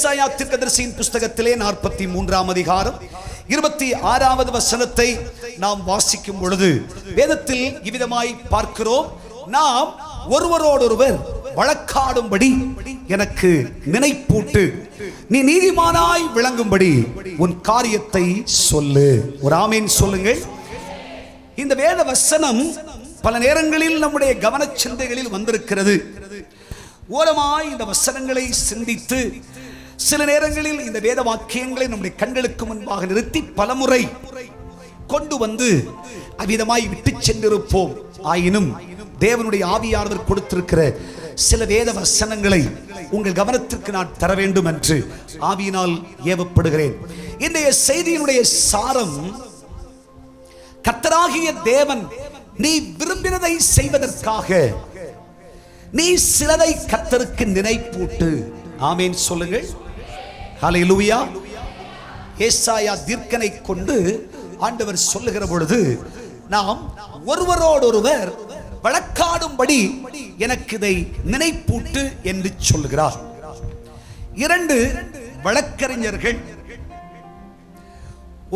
ஏசாயா தீர்க்கதரிசியின் புஸ்தகத்திலே 43ஆம் அதிகாரம் 26வது வசனத்தை நாம் வாசிக்கும் பொழுது வேதத்தில் இவ்விதமாய் பார்க்கிறோம். நாம் ஒருவரோடொருவர் வழக்காடும்படி எனக்கு நினைப்பூட்டு, நீ நீதிமானாய் விளங்கும்படி உன் காரியத்தை சொல்லு. ஒரு ஆமேன் சொல்லுங்கள். இந்த வேத வசனம் பல நேரங்களில் நம்முடைய கவன சிந்தைகளில் வந்திருக்கிறது. ஓரமாய் இந்த வசனங்களை சிந்தித்து சில நேரங்களில் இந்த வேத வாக்கியங்களை நம்முடைய கண்களுக்கு முன்பாக நிறுத்தி பலமுறை கொண்டு வந்து அவ்விதமாய் விட்டு சென்றிருப்போம். ஆயினும் தேவனுடைய ஆவியானவர் கொடுத்திருக்கிற சில வேத வசனங்களை உங்கள் கவனத்திற்கு நான் தர வேண்டும் என்று ஆவியினால் ஏவப்படுகிறேன். இன்றைய செய்தியினுடைய சாரம், கர்த்தராகிய தேவன் நீ விரும்பினதை செய்வதற்காக நீ சிலதை கர்த்தருக்கு நினைப்பூட்டு. ஆமேன் சொல்லுங்கள். ஹல்லேலூயா. ஏசாயா தீர்க்கனை கொண்டு ஆண்டவர் சொல்லுகிற பொழுது நாம் ஒருவரோடொருவர் வழக்காடும்படி எனக்கு இதை நினைப்பூட்டு என்று சொல்லுகிறார். 2 வழக்கறிஞர்கள்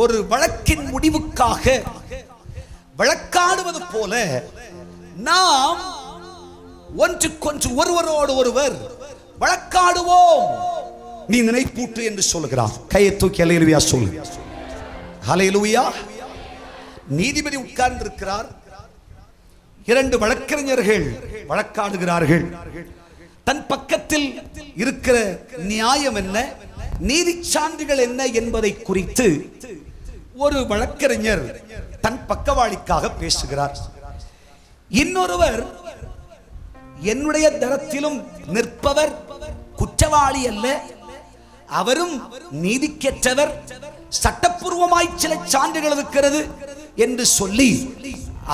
ஒரு வழக்கின் முடிவுக்காக வழக்காடுவது போல நாம் ஒன்றுக்கொன்று ஒருவரோடு ஒருவர் வழக்காடுவோம், நீ நினைப்பூட்டு என்று சொல்லுகிறார். கையை தூக்கி ஹல்லேலூயா சொல்லு. ஹல்லேலூயா. நீதிபதி உட்கார்ந்து இருக்கிறார். 2 வழக்கறிஞர்கள் வழக்காடுகிறார்கள். தன் பக்கத்தில் இருக்கிற நியாயம் என்ன, நீதி சான்றுகள் என்ன என்பதை குறித்து ஒரு வழக்கறிஞர் தன் பக்கவாளிக்காக பேசுகிறார். இன்னொருவர், என்னுடைய தரத்திலும் நிற்பவர் குற்றவாளி அல்ல, அவரும் நீதிக்கேற்றவர், சட்டப்பூர்வமாய் சில சான்றுகள் இருக்கிறது என்று சொல்லி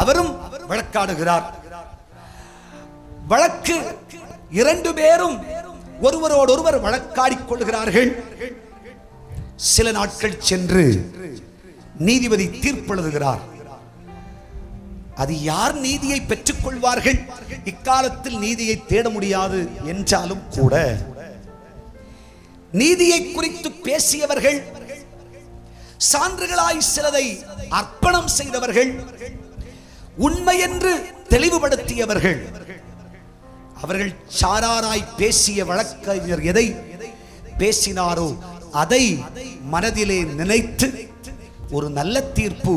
அவரும் வழக்காடுகிறார். வழக்கு 2 பேரும் ஒருவரோடொருவர் வழக்காடிக் கொள்கிறார்கள். சில நாட்கள் சென்று நீதிபதி தீர்ப்பு எழுதுகிறார். அது யார் நீதியை பெற்றுக் கொள்வார்கள்? இக்காலத்தில் நீதியை தேட முடியாது என்றாலும் கூட நீதியை குறித்து பேசியவர்கள், சான்றுகளாய் சிலதை அர்ப்பணம் செய்தவர்கள், உண்மை என்று தெளிவுபடுத்தியவர்கள், அவர்கள் சாராராய் பேசிய வழக்கறிஞர் எதை பேசினாரோ அதை மனதிலே நினைத்து ஒரு நல்ல தீர்ப்பு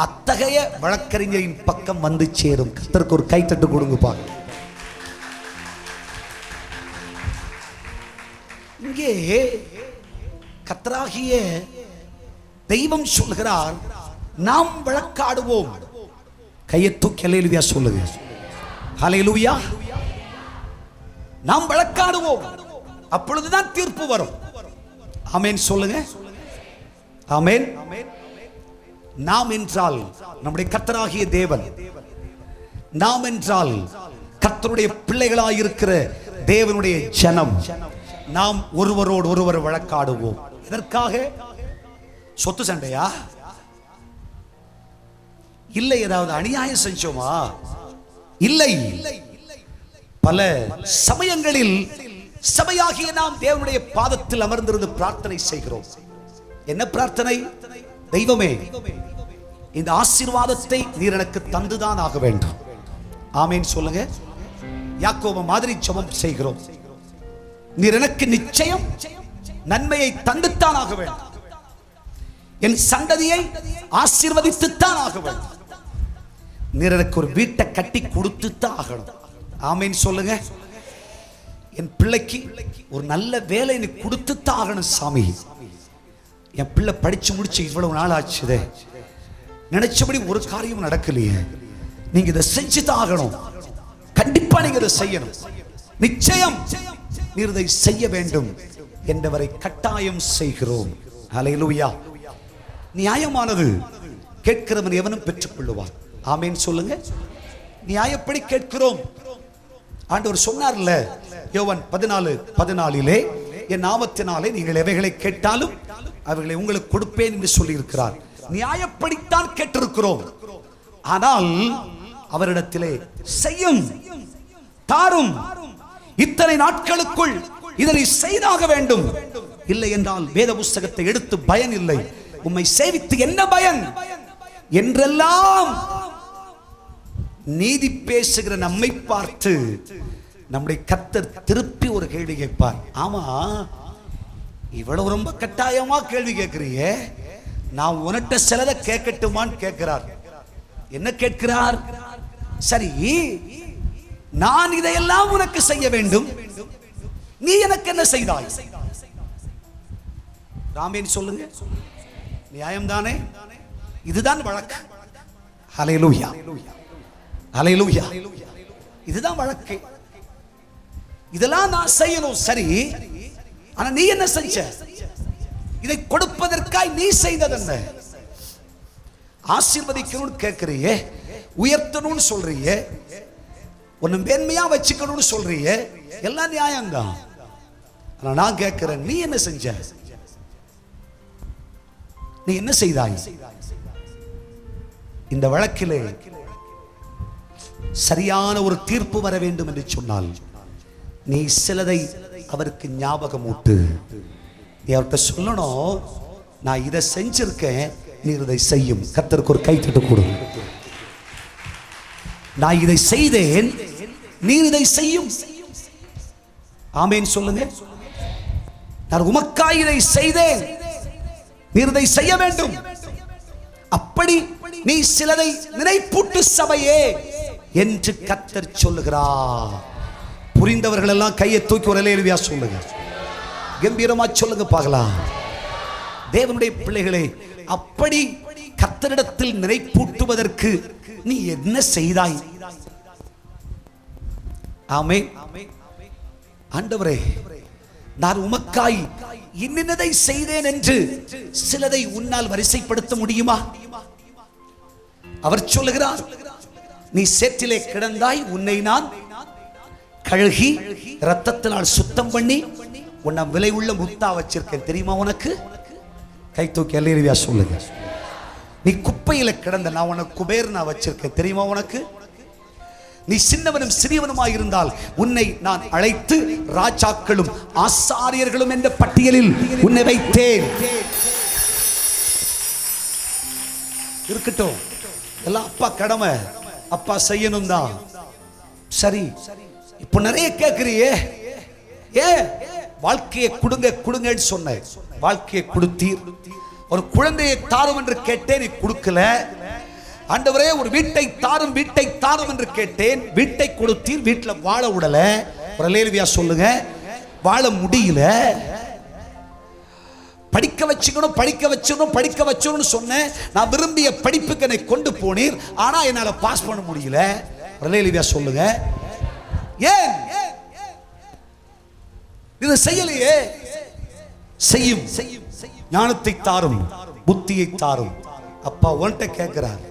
அத்தகைய வழக்கறிஞரின் பக்கம் வந்து சேரும். கர்த்தருக்கு ஒரு கைத்தட்டு கொடுங்க பாருங்க. இங்கே கர்த்தராகிய தெய்வம் சொல்கிறார், நாம் வழக்காடுவோம். கையை தூக்கி ஹல்லேலூயா சொல்லுங்க. ஹல்லேலூயா. நாம் வழக்காடுவோம், அப்பொழுதுதான் தீர்ப்பு வரும். ஆமென் சொல்லுங்க. ஆமென். நாம் என்றால் நம்முடைய கர்த்தராகிய தேவன், நாம் என்றால் கர்த்தருடைய பிள்ளைகளாய் இருக்கிற தேவனுடைய ஜனம். நாம் ஒருவரோடு ஒருவர் வழக்காடுவோம். இதற்காக சொத்து சண்டையா? இல்லை. ஏதாவது அநியாயம் செஞ்சோமா? இல்லை. பல சமயங்களில் சபையாகிய நாம் தேவனுடைய பாதத்தில் அமர்ந்திருந்து பிரார்த்தனை செய்கிறோம். என்ன பிரார்த்தனை? தெய்வமே, இந்த ஆசீர்வாதத்தை நீர் எனக்கு தந்துதான் ஆக வேண்டும். ஆமேன் சொல்லுங்க. யாக்கோபு மாதிரி ஜெபம் செய்கிறோம். நீர் எனக்கு நிச்சயம் நன்மையை தந்துத்தான் ஆக வேண்டும். என் சந்ததியை ஆசீர்வதித்துத்தான் ஆக வேண்டும். நீர் எனக்கு ஒரு வீட்டை கட்டி கொடுத்துத்தான் ஆகணும். ஆமேன் சொல்லுங்க. என் பிள்ளைக்கு ஒரு நல்ல வேலை நீ கொடுத்துத்தான் ஆகணும் சாமி. என் பிள்ளை படிச்சு முடிச்சு இவ்வளவு நாள் ஆச்சுதே, நினைச்சபடி ஒரு காரியம் நடக்கலையே, நீங்க இதை செஞ்சுதான் ஆகணும். கண்டிப்பா நீங்க இதை செய்யணும். நிச்சயம் நீர் இதை செய்ய வேண்டும் என்றவரை கட்டாயம் செய்கிறோம். ஹல்லேலூயா. நியாயமானது கேட்கிறவன் எவனும் பெற்றுக் கொள்ளுவான். ஆமேன் சொல்லுங்க. நியாயப்படி கேட்கிறோம். ஆண்டவர் சொன்னார்ல யோவான் 14:14 என் நாமத்தினாலே நீங்கள் எவைகளை கேட்டாலும் அவைகளை உங்களுக்கு கொடுப்பேன் என்று சொல்லி இருக்கிறார். நியாயப்படித்தான் கேட்டிருக்கிறோம். ஆனால் அவரிடத்திலே செய்யும் தாரும், இத்தனை நாட்களுக்குள் இதனை செய்தாக வேண்டும், இல்லை என்றால் வேத புஸ்தகத்தை எடுத்து பயன் இல்லை, உம்மை சேவித்து என்ன பயன் என்றெல்லாம் நீதி பேசுகிற நம்மை பார்த்து நம்முடைய கர்த்தர் திருப்பி ஒரு கேள்வி கேட்பார். ஆமா, இவ்வளவு ரொம்ப கட்டாயமா கேள்வி கேட்கிறியே, நான் உன்கிட்ட சிலதை கேட்கட்டுமான்னு கேட்கிறார். என்ன கேட்கிறார்? சரி, நான் இதையெல்லாம் உனக்கு செய்ய வேண்டும், நீ எனக்கு என்ன செய்தாய்? ராமேன் சொல்லுங்க, நியாயம்தானே? இதுதான் வழக்கு. ஹல்லேலூயா, ஹல்லேலூயா. இதுதான் வழக்கு. இதெல்லாம் நான் செய்யணும், சரி. ஆனா நீ என்ன செஞ்ச? இதை கொடுப்பதற்காய் நீ செய்தது என்ன? ஆசீர்வதிக்கணும்னு கேட்கிறியே, உயர்த்தணும்னு சொல்றியே, உன்னை மேன்மையா வச்சுக்கணும்னு சொல்றியே, எல்லாம் நியாயம்தான். ஆனா நான் கேட்கிறேன், நீ என்ன செஞ்ச? நீ என்ன செய்தாய்? இந்த வழக்கிலே சரியான ஒரு தீர்ப்பு வர வேண்டும் என்று சொன்னால் நீ சிலதை அவருக்கு ஞாபகம் ஊட்டு. நீ அவர்கிட்ட சொல்லணும், நான் இதை செஞ்சிருக்கேன், நீ இதை செய்யும். கர்த்தருக்கு ஒரு கைத்தட்டு கொடு. நான் இதை செய்தேன், நீ இதை செய்யும். ஆமென் சொல்லுங்க. நான் உமக்காய் இதை செய்தேன், நீ இதை செய்ய வேண்டும். அப்படி நீ சிலதை நினைப்பூட்டு சபையே என்று கர்த்தர் சொல்லுகிறார். புரிந்தவர்கள் எல்லாம் கையை தூக்கி ஒரு அல்லேலூயா சொல்லுங்க, கம்பீரமா சொல்லுங்க பார்க்கலாம். தேவனுடைய பிள்ளைகளே, அப்படி கர்த்தரிடத்தில் நினைப்பூட்டுவதற்கு நீ என்ன செய்தாய்? ஆமென். ஆண்டவரே, நான் உமக்காய் இன்னதை செய்தேன் என்று சிலதை உன்னால் வரிசைப்படுத்த முடியுமா? அவர் சொல்லுகிறார், நீ சேற்றிலே கிடந்தாய், உன்னை நான் கழுகி இரத்தத்தினால் சுத்தம் பண்ணி உன்னை விலை உள்ள முத்தா வச்சிருக்கேன், தெரியுமா உனக்கு? கை தூக்கி அல்லேலூயா சொல்லுங்க. நீ குப்பையில கிடந்த, நான் உனக்கு குபேரனா வச்சிருக்கேன், தெரியுமா உனக்கு? நீ சின்னவனும் சிறியவனுமாய் இருந்தால் உன்னை நான் அழைத்து ராஜாக்களும் ஆசாரியர்களும் என்ற பட்டியலில் உன்னை வைத்தேன். இருக்கட்டும், எல்லாம் அப்பா கடமை, அப்பா செய்யணும் தான். சரி, இப்ப நிறைய கேட்கிறியே, ஏ வாழ்க்கையை கொடுங்க கொடுங்கன்னு சொன்ன, வாழ்க்கையை கொடுத்தீர். ஒரு குழந்தையை தாரும் என்று கேட்டேன், நீ கொடுக்கல. ஆண்டவரே, ஒரு வீட்டை தாரும் வீட்டை தாரும் என்று கேட்டேன், வீட்டை கொடுத்தீர், வீட்டில் வாழ விடல. ஒரு அல்லேலூயா சொல்லுங்க. வாழ முடியல. படிக்க வச்சுக்கணும் படிக்க வச்சணும் படிக்க வச்சணும்னு சொன்னேன், நான் விரும்பிய படிப்புக்கு என்னை கொண்டு போனீர், ஆனா என்னால பாஸ் பண்ண முடியல. ஒரு அல்லேலூயா சொல்லுங்க. ஏன் இது செய்யலையே? செய்யும். ஞானத்தை தாரும், புத்தியை தாரும். அப்பா உன்கிட்ட கேட்கிறார்.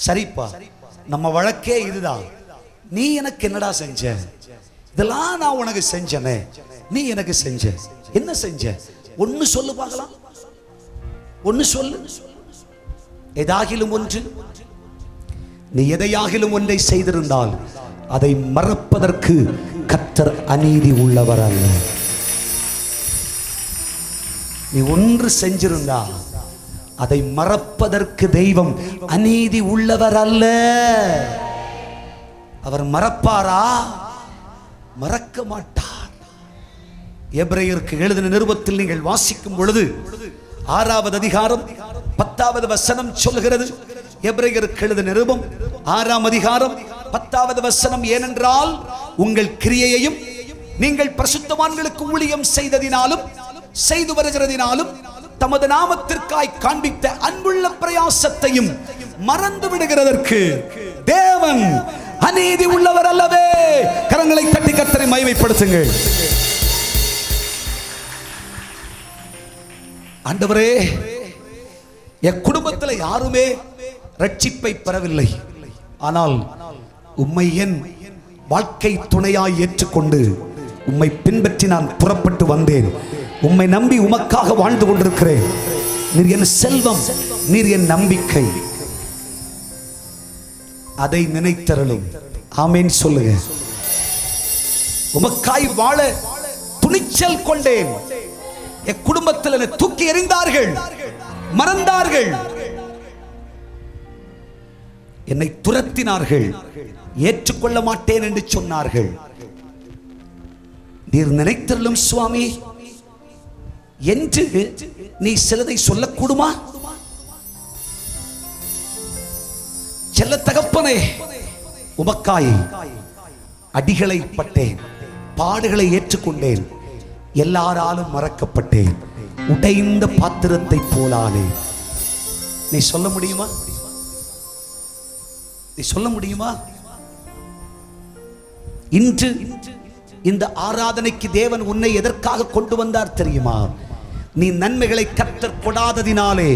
சரிப்பா, நம்ம வழக்கே இதுதான். நீ எனக்கு என்னடா செஞ்ச? இதெல்லாம் நான் உனக்கு செஞ்சனே, நீ எனக்கு செஞ்ச என்ன செஞ்ச? ஒன்னு சொல்லு பார்க்கலாம், ஒன்னு சொல்லு. எதாகிலும் ஒன்று, நீ எதையாகிலும் ஒன்றை செய்திருந்தால் அதை மறப்பதற்கு கர்த்தர் அநீதி உள்ளவர் அல்ல. நீ ஒன்று செஞ்சிருந்தா அதை மறப்பதற்கு தெய்வம் அநீதி உள்ளவர் அல்ல. அவர் மறப்பாரா? மறக்க மாட்டார். எபிரேயருக்கு எழுதின நிருபத்தில் நீங்கள் வாசிக்கும் பொழுது 6வது அதிகாரம் 10வது வசனம் சொல்கிறது. எபிரேயருக்கு எழுதின நிருபம் 6ஆம் அதிகாரம் 10வது வசனம், ஏனென்றால் உங்கள் கிரியையையும் நீங்கள் பரிசுத்தவான்களுக்கு ஊழியம் செய்ததினாலும் செய்து வருகிறதினாலும் தமது நாமத்திற்காய் காண்பித்த அன்புள்ள பிரயாசத்தையும் மறந்து விடுகிறதற்கு தேவன் அநீதி உள்ளவர் அல்லவே. கரங்களை தட்டி கர்த்தரை மகிமைப்படுத்துங்கள். ஆண்டவரே, என் குடும்பத்தில் யாருமே ரட்சிப்பை பெறவில்லை, ஆனால் உம்மை என் வாழ்க்கை துணையாய் ஏற்றுக்கொண்டு உம்மை பின்பற்றி நான் புறப்பட்டு வந்தேன். உம்மை நம்பி உமக்காக வாழ்ந்து கொண்டிருக்கிறேன். நீர் என் செல்வம், நீர் என் நம்பிக்கை. அதை நினைத்தருளும். ஆமென் சொல்லுங்க. உமக்காய் வாழ துணிச்சல் கொண்டேன். என் குடும்பத்தில் என்னை தூக்கி எறிந்தார்கள், மறந்தார்கள், என்னை துரத்தினார்கள், ஏற்றுக்கொள்ள மாட்டேன் என்று சொன்னார்கள். நீர் நினைத்தருளும் சுவாமி என்று நீ சிலதை சொல்லக்கூடுமா? செல்ல தகப்பனே, உமக்காய் அடிகளை பட்டேன், பாடுகளை ஏற்றுக்கொண்டேன், எல்லாராலும் மறக்கப்பட்டேன், உடைந்த பாத்திரத்தை போலானே. நீ சொல்ல முடியுமா? நீ சொல்ல முடியுமா? இன்று இந்த ஆராதனைக்கு தேவன் உன்னை எதற்காக கொண்டு வந்தார் தெரியுமா? நீ நன்மைகளை கர்த்தர் கொடாததினாலே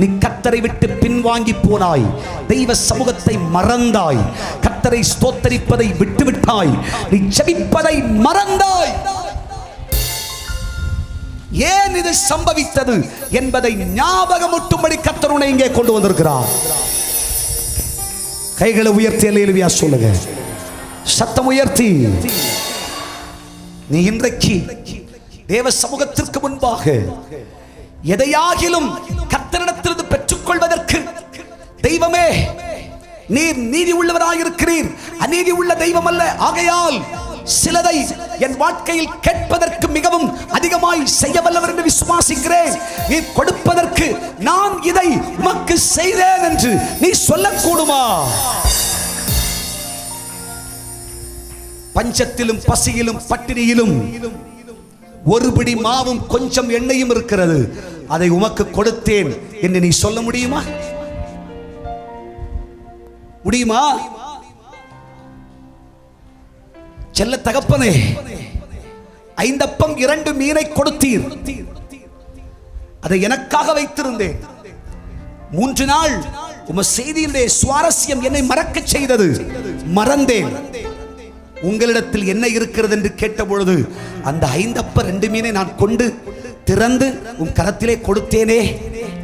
நீ கர்த்தரை விட்டு பின்வாங்கி போனாய், தெய்வ சமூகத்தை மறந்தாய், கர்த்தரை ஸ்தோத்தரிப்பதை விட்டுவிட்டாய், நீ ஜெபிப்பதை மறந்தாய். ஏன் இது சம்பவித்தது என்பதை ஞாபகமூட்டும்படி கர்த்தர் உன்னை இங்கே கொண்டு வந்திருக்கிறார். கைகளை உயர்த்தி அல்லேலூயா சொல்லுங்க, சத்தம் உயர்த்தி. நீ இன்றைக்கு தேவ சமூகத்திற்கு முன்பாக எதையாகிலும் கர்த்தரிடத்திலிருந்து பெற்றுக்கொள்வதற்கு, தெய்வமே நீர் நீதி உள்ளவராயிருக்கிறீர், அநீதி உள்ள தெய்வம் அல்ல. ஆகையால் சிலதை என் வாழ்க்கையில் கேட்பதற்கு மிகவும் அதிகமாய் செய்ய வல்லவர் என்று விசுவாசிக்கிறேன். நீ கொடுப்பதற்கு நான் இதை உமக்கு செய்தேன் என்று நீ சொல்லக்கூடுமா? பஞ்சத்திலும் பசியிலும் பட்டினியிலும் ஒரு பிடி மாவும் கொஞ்சம் எண்ணெயும் இருக்கிறது, அதை உமக்கு கொடுத்தேன் என்று நீ சொல்ல முடியுமா? முடியுமா? செல்ல தகப்பனே, 5 அப்பம் 2 மீனை கொடுத்தீர், அதை எனக்காக வைத்திருந்தேன். 3 நாள் உம செய்தியினுடைய சுவாரஸ்யம் என்னை மறக்க செய்தது, மறந்தேன். உங்களிடத்தில் என்ன இருக்கிறது என்று கேட்ட பொழுது அந்த 5 அப்ப 2 மீனை நான் கொண்டு திறந்து உன் கரத்திலே கொடுத்தேனே,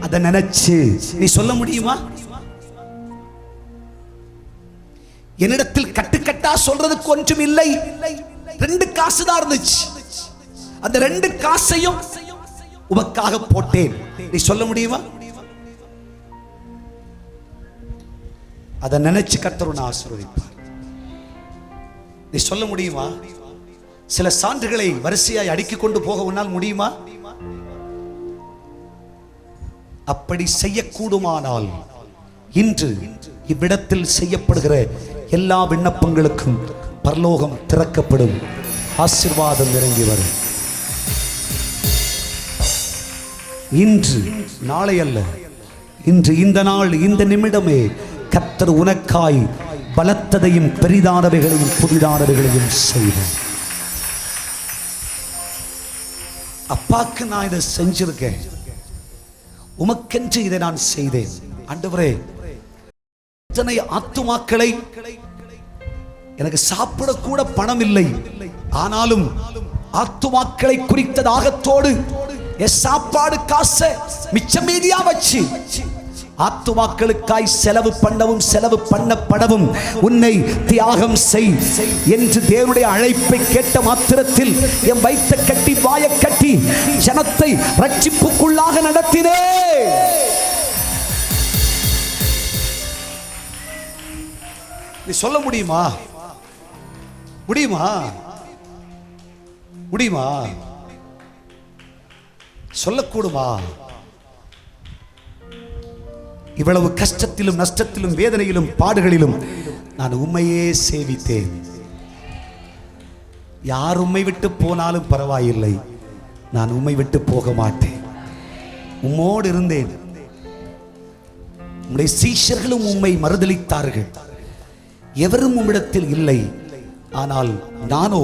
அதை நினைச்சு நீ சொல்ல முடியுமா? என்னிடத்தில் கட்டுக்கட்டா சொல்றதுக்கு ஒன்றும் இல்லை, 2 காசு தான் இருந்துச்சு, அந்த 2 காசையும் உமக்காக போட்டேன், நீ சொல்ல முடியுமா? அதை நினைச்சு கர்த்தர் உன்னை ஆசீர்வதிப்பார். நீ சொல்ல முடியுமா? சில சான்றுகளை வரிசையாய் அடுக்கிக் கொண்டு போக உன்னால் முடியுமா? அப்படி செய்யக்கூடுமானால் இன்று இவ்விடத்தில் செய்யப்படுகிற எல்லா விண்ணப்பங்களுக்கும் பரலோகம் திறக்கப்படும், ஆசீர்வாதம் இறங்கி வரும். இன்று, நாளை அல்ல, இன்று, இந்த நாள், இந்த நிமிடமே கர்த்தர் உனக்காய் பலத்ததையும் பெரிதானவைகளையும் புதிதானவைகளையும் செய்வேன். அப்பாக்கு நான் இதை செஞ்சிருக்கேன், உமக்கென்று இதை நான் செய்தேன். ஆண்டவரே, இத்தனை ஆத்துமாக்களை, எனக்கு சாப்பிட கூட பணம் இல்லை, ஆனாலும் ஆத்துமாக்களை குறித்த தாகத்தோடு என் சாப்பாடு காசை மிச்சம் மீதியா வச்சு ஆத்துமாக்களுக்காய் செலவு பண்ணவும் செலவு பண்ணப்படவும் உன்னை தியாகம் செய் என்று தேவனுடைய அழைப்பை கேட்ட மாத்திரத்தில் என் வயித்தை கட்டி வாயை கட்டி ஜனத்தை ரட்சிப்புக்குள்ளாக நடத்தினே. நீ சொல்ல முடியுமா? முடியுமா? முடியுமா? சொல்லக்கூடுமா? இவ்வளவு கஷ்டத்திலும் நஷ்டத்திலும் வேதனையிலும் பாடுகளிலும் நான் உம்மையே சேவித்தேன். யார் உம்மை விட்டு போனாலும் பரவாயில்லை, நான் உம்மை விட்டு போக மாட்டேன். உம்மோடு இருந்தேன். உம்முடைய சீஷர்களும் உம்மை மறுதலித்தார்கள், எவரும் உம்மிடத்தில் இல்லை. ஆனால் நானோ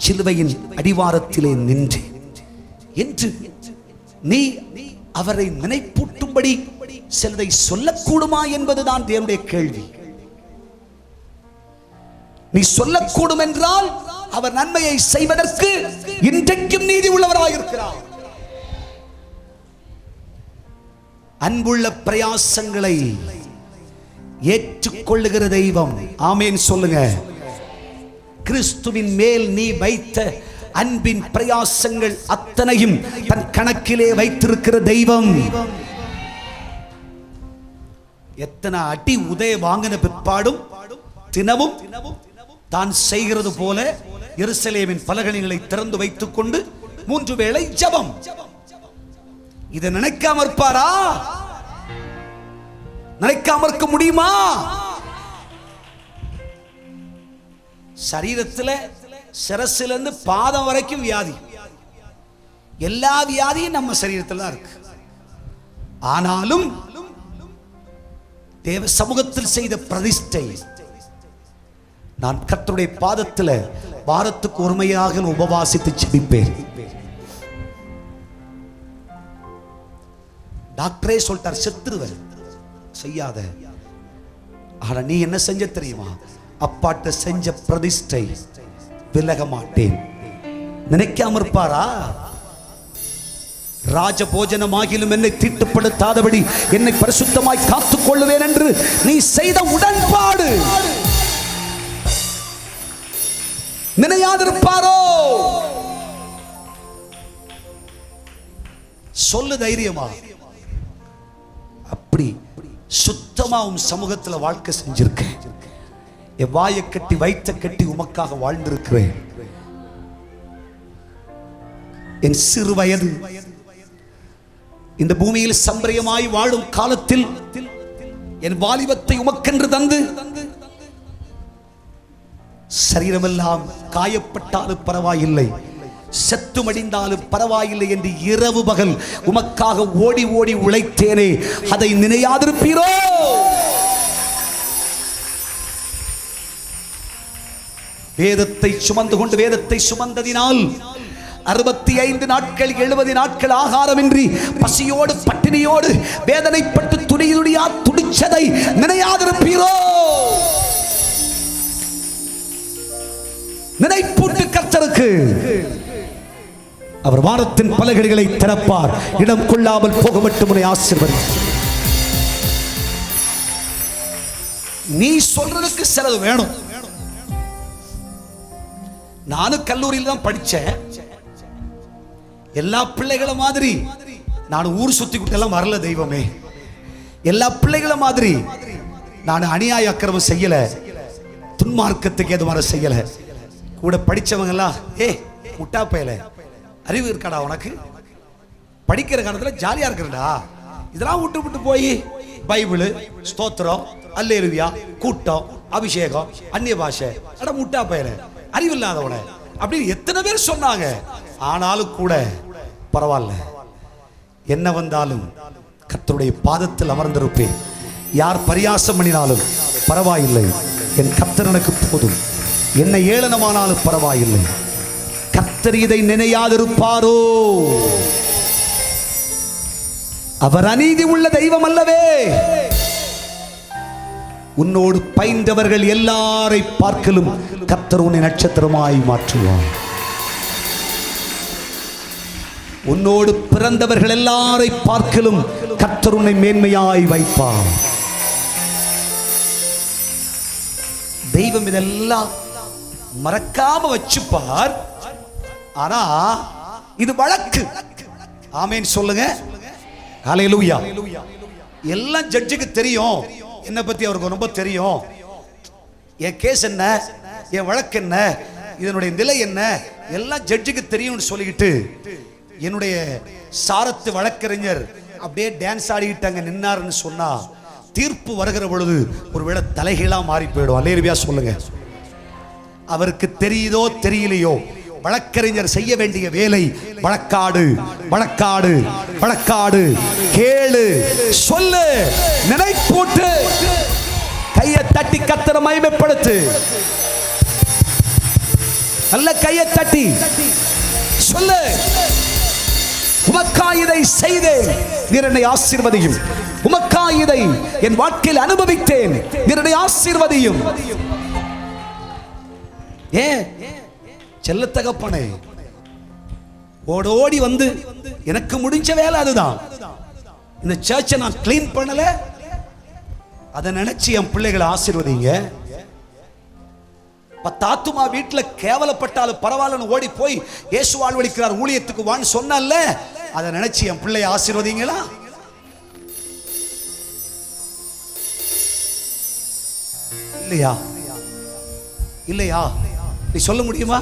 சிலுவையின் அடிவாரத்திலே நின்றேன் என்று நீ அவரை நினைப்பூட்டும்படி சிலதை சொல்லக்கூடுமா என்பதுதான் தேவனுடைய கேள்வி. நீ சொல்லக்கூடும் என்றால் அவர் நன்மையை செய்வதற்கு இன்றைக்கும் நீதி உள்ளவராயிருக்கிறார். அன்புள்ள பிரயாசங்களை ஏற்றுக்கொள்ளுகிற தெய்வம். ஆமேன் சொல்லுங்க. கிறிஸ்துவின் மேல் நீ வைத்த அன்பின் பிரயாசங்கள் அத்தனையும் தன் கணக்கிலே வைத்திருக்கிற தெய்வம். எத்தனை அடி உதய வாங்கின பிற்பாடும் தினமும் தான் செய்கிறது போல எருசலேமின் பலகணிகளை திறந்து வைத்துக் கொண்டு 3 வேளை ஜெபம். இதை நினைக்காம இருப்பாரா? நினைக்காம இருக்க முடியுமா? சரீரத்துல சிரசிலிருந்து பாதம் வரைக்கும் வியாதி, எல்லா வியாதியும் நம்ம சரீரத்தில் தான் இருக்கு. ஆனாலும் தேவ சமூகத்தில் செய்த பிரதிஷ்டை, நான் கர்த்தருடைய பாதத்தில் வாரத்துக்கு ஒருமையாக உபவாசித்து ஜெபிப்பேன். டாக்டரே சொல்லிட்டார் செத்துருவேன், செய்யாத. ஆனா நீ என்ன செஞ்ச தெரியுமா? அப்பாட்ட செஞ்ச பிரதிஷ்டை விலக மாட்டேன். நினைக்காம இருப்பாரா? ராஜ போஜனமாகிலும் என்னை தீட்டுப்படுத்தாதபடி என்னை பரிசுத்தமாய் காத்துக் கொள்ளுவேன் என்று நீ செய்த உடன்பாடு நினையாதிருப்பாரோ? சொல்லு தைரியமா. அப்படி சுத்தமா உன் சமூகத்துல வாழ்க்கை செஞ்சிருக்கேன். என் வாயை கட்டி வைத்த கட்டி உமக்காக வாழ்ந்திருக்கிறேன். என் சிறு வயது இந்த பூமியில் சம்பிரயமாய் வாழும் காலத்தில் என் வாலிபத்தை உமக்கென்று தந்து, சரீரமெல்லாம் காயப்பட்டாலும் பரவாயில்லை, செத்து மடிந்தாலும் பரவாயில்லை என்று இரவு பகல் உமக்காக ஓடி ஓடி உழைத்தேனே, அதை நினையாதிருப்பீரோ? வேதத்தை சுமந்து கொண்டு வேதத்தை சுமந்ததினால் 65 நாட்கள் 70 நாட்கள் ஆகாரமின்றி பசியோடு பட்டினியோடு வேதனைப்பட்டு துணியா துடிச்சதை நினையாதிருப்பீரோ? நினைப்பூட்டு கர்த்தருக்கு அவர் வாரத்தின் பலகணிகளை திறப்பார். இடம் கொள்ளாமல் போக மட்டும் உன்னை ஆசீர்வதிப்பார். நீ சொல்றதுக்கு சிலது வேணும். நானும் கல்லூரியில் தான் படிச்சேன். எல்லா பிள்ளைகளும் மாதிரி நான் ஊர் சுத்தி எல்லாம் வரல தெய்வமே. எல்லா பிள்ளைகளும் மாதிரி நான் அநியாய அக்கிரமம் செய்யல, துன்மார்க்கத்துக்கு எது மாதிரி செய்யல. கூட படிச்சவங்க எல்லாம் முட்டா பயல, அறிவு இருக்காடா உனக்கு, படிக்கிற காலத்துல ஜாலியா இருக்கிறடா, இதெல்லாம் விட்டு விட்டு போய் பைபிள், ஸ்தோத்திரம், அல்லேலூயா, கூட்டம், அபிஷேகம், அந்நிய பாஷை, அட முட்டா பயல, அறிவில்லாதவன அப்படின்னு எத்தனை பேர் சொன்னாங்க. ஆனாலும் கூட பரவாயில்ல, என்ன வந்தாலும் கர்த்தருடைய பாதத்தில் அமர்ந்திருப்பேன். யார் பரியாசம் பண்ணினாலும் பரவாயில்லை, என் கர்த்தர் எனக்கு போதும். என்ன ஏளனமானாலும் பரவாயில்லை, கர்த்தர் இதை நினையாதிருப்பாரோ? அவர் அநீதி உள்ள தெய்வம் அல்லவே. உன்னோடு பயின்றவர்கள் எல்லாரை பார்க்கலும் கர்த்தர் உன்னை நட்சத்திரமாய் மாற்றுவார். உன்னோடு பிறந்தவர்கள் எல்லாரை பார்க்கலும் கர்த்தர் உன்னை மேன்மையாய் வைப்பார். தெய்வம் இதெல்லாம் மறக்காம வச்சுப்பார். ஆனா இது வழக்கு. ஆமென் சொல்லுங்க. ஹல்லேலூயா. எல்லாம் ஜட்ஜுக்கு தெரியும், என்ன பத்தி அவருக்கு ரொம்ப தெரியும். என் கேஸ் என்ன, என் வழக்கு என்ன, இதனுடைய நிலை என்ன, எல்லாம் ஜட்ஜுக்கு தெரியும்னு சொல்லிக்கிட்டு என்னுடைய சாரத்து வழக்கறிஞர் அப்படியே டான்ஸ் ஆடிக்கிட்டாங்க நின்னாருன்னு சொன்னா தீர்ப்பு வருகிற பொழுது ஒருவேளை தலைகீழா மாறி போயிடும். அல்லேலூயா சொல்லுங்க. அவருக்கு தெரியுதோ தெரியலையோ, வழக்கறிஞர் செய்ய வேண்டிய வேலை வழக்காடு, வழக்காடு, வழக்காடு. கேளு, சொல்லு, நினைப்பூட்டு, கையை தட்டி கர்த்தரை மகிமைப்படுத்து. நல்ல கையை தட்டி சொல்லு, உமக்காய் இதை செய்தேன், நீர் என்னை ஆசீர்வதியும். உமக்காய் இதை என் வாழ்க்கையில் அனுபவித்தேன், நீர் என்னை ஆசீர்வதியும். ஏன் செல்ல தகப்பனே, ஓடோடி வந்து எனக்கு முடிஞ்ச வேலை அதுதான். இந்த சர்ச்சை நான் கிளீன் பண்ணல, அதை நினைச்சு என் பிள்ளைகளை ஆசீர்வதிங்க. 10 ஆத்துமா வீட்டுல கேவலப்பட்டாலும் பரவாயில்லன்னு ஓடி போய் இயேசு வாழ்வளிக்கிறார் ஊழியத்துக்கு வான்னு சொன்னல்ல, அதை நினைச்சு என் பிள்ளையை ஆசீர்வதிங்களா? இல்லையா? இல்லையா? நீ சொல்ல முடியுமா?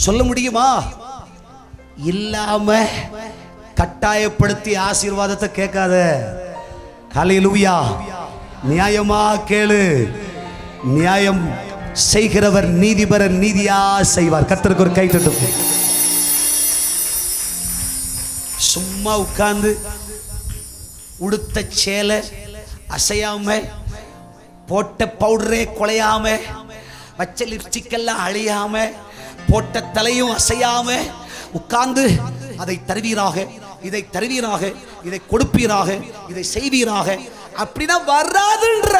சொல்ல முடியுமா? இல்லாம கட்டாயப்படுத்தி ஆசீர்வாதத்தை கேட்காத. ஹல்லேலூயா. நியாயமா கேளு. நியாயம் செய்கிறவர் நீதிபரர் நீதியா செய்வார். கர்த்தருக்கு ஒரு கை தட்டு. சும்மா உட்கார்ந்து உடுத்த சேலை அசையாம, போட்ட பவுடரே குலையாம, வச்ச லிப்ஸ்டிக் எல்லாம் அழியாம, போட்ட தலையும் அசையாம உட்கார்ந்து அதை தருவீராக, இதை தருவீராக, இதை கொடுப்பீராக, இதை செய்வீராக அப்படின்னா வராதுன்ற.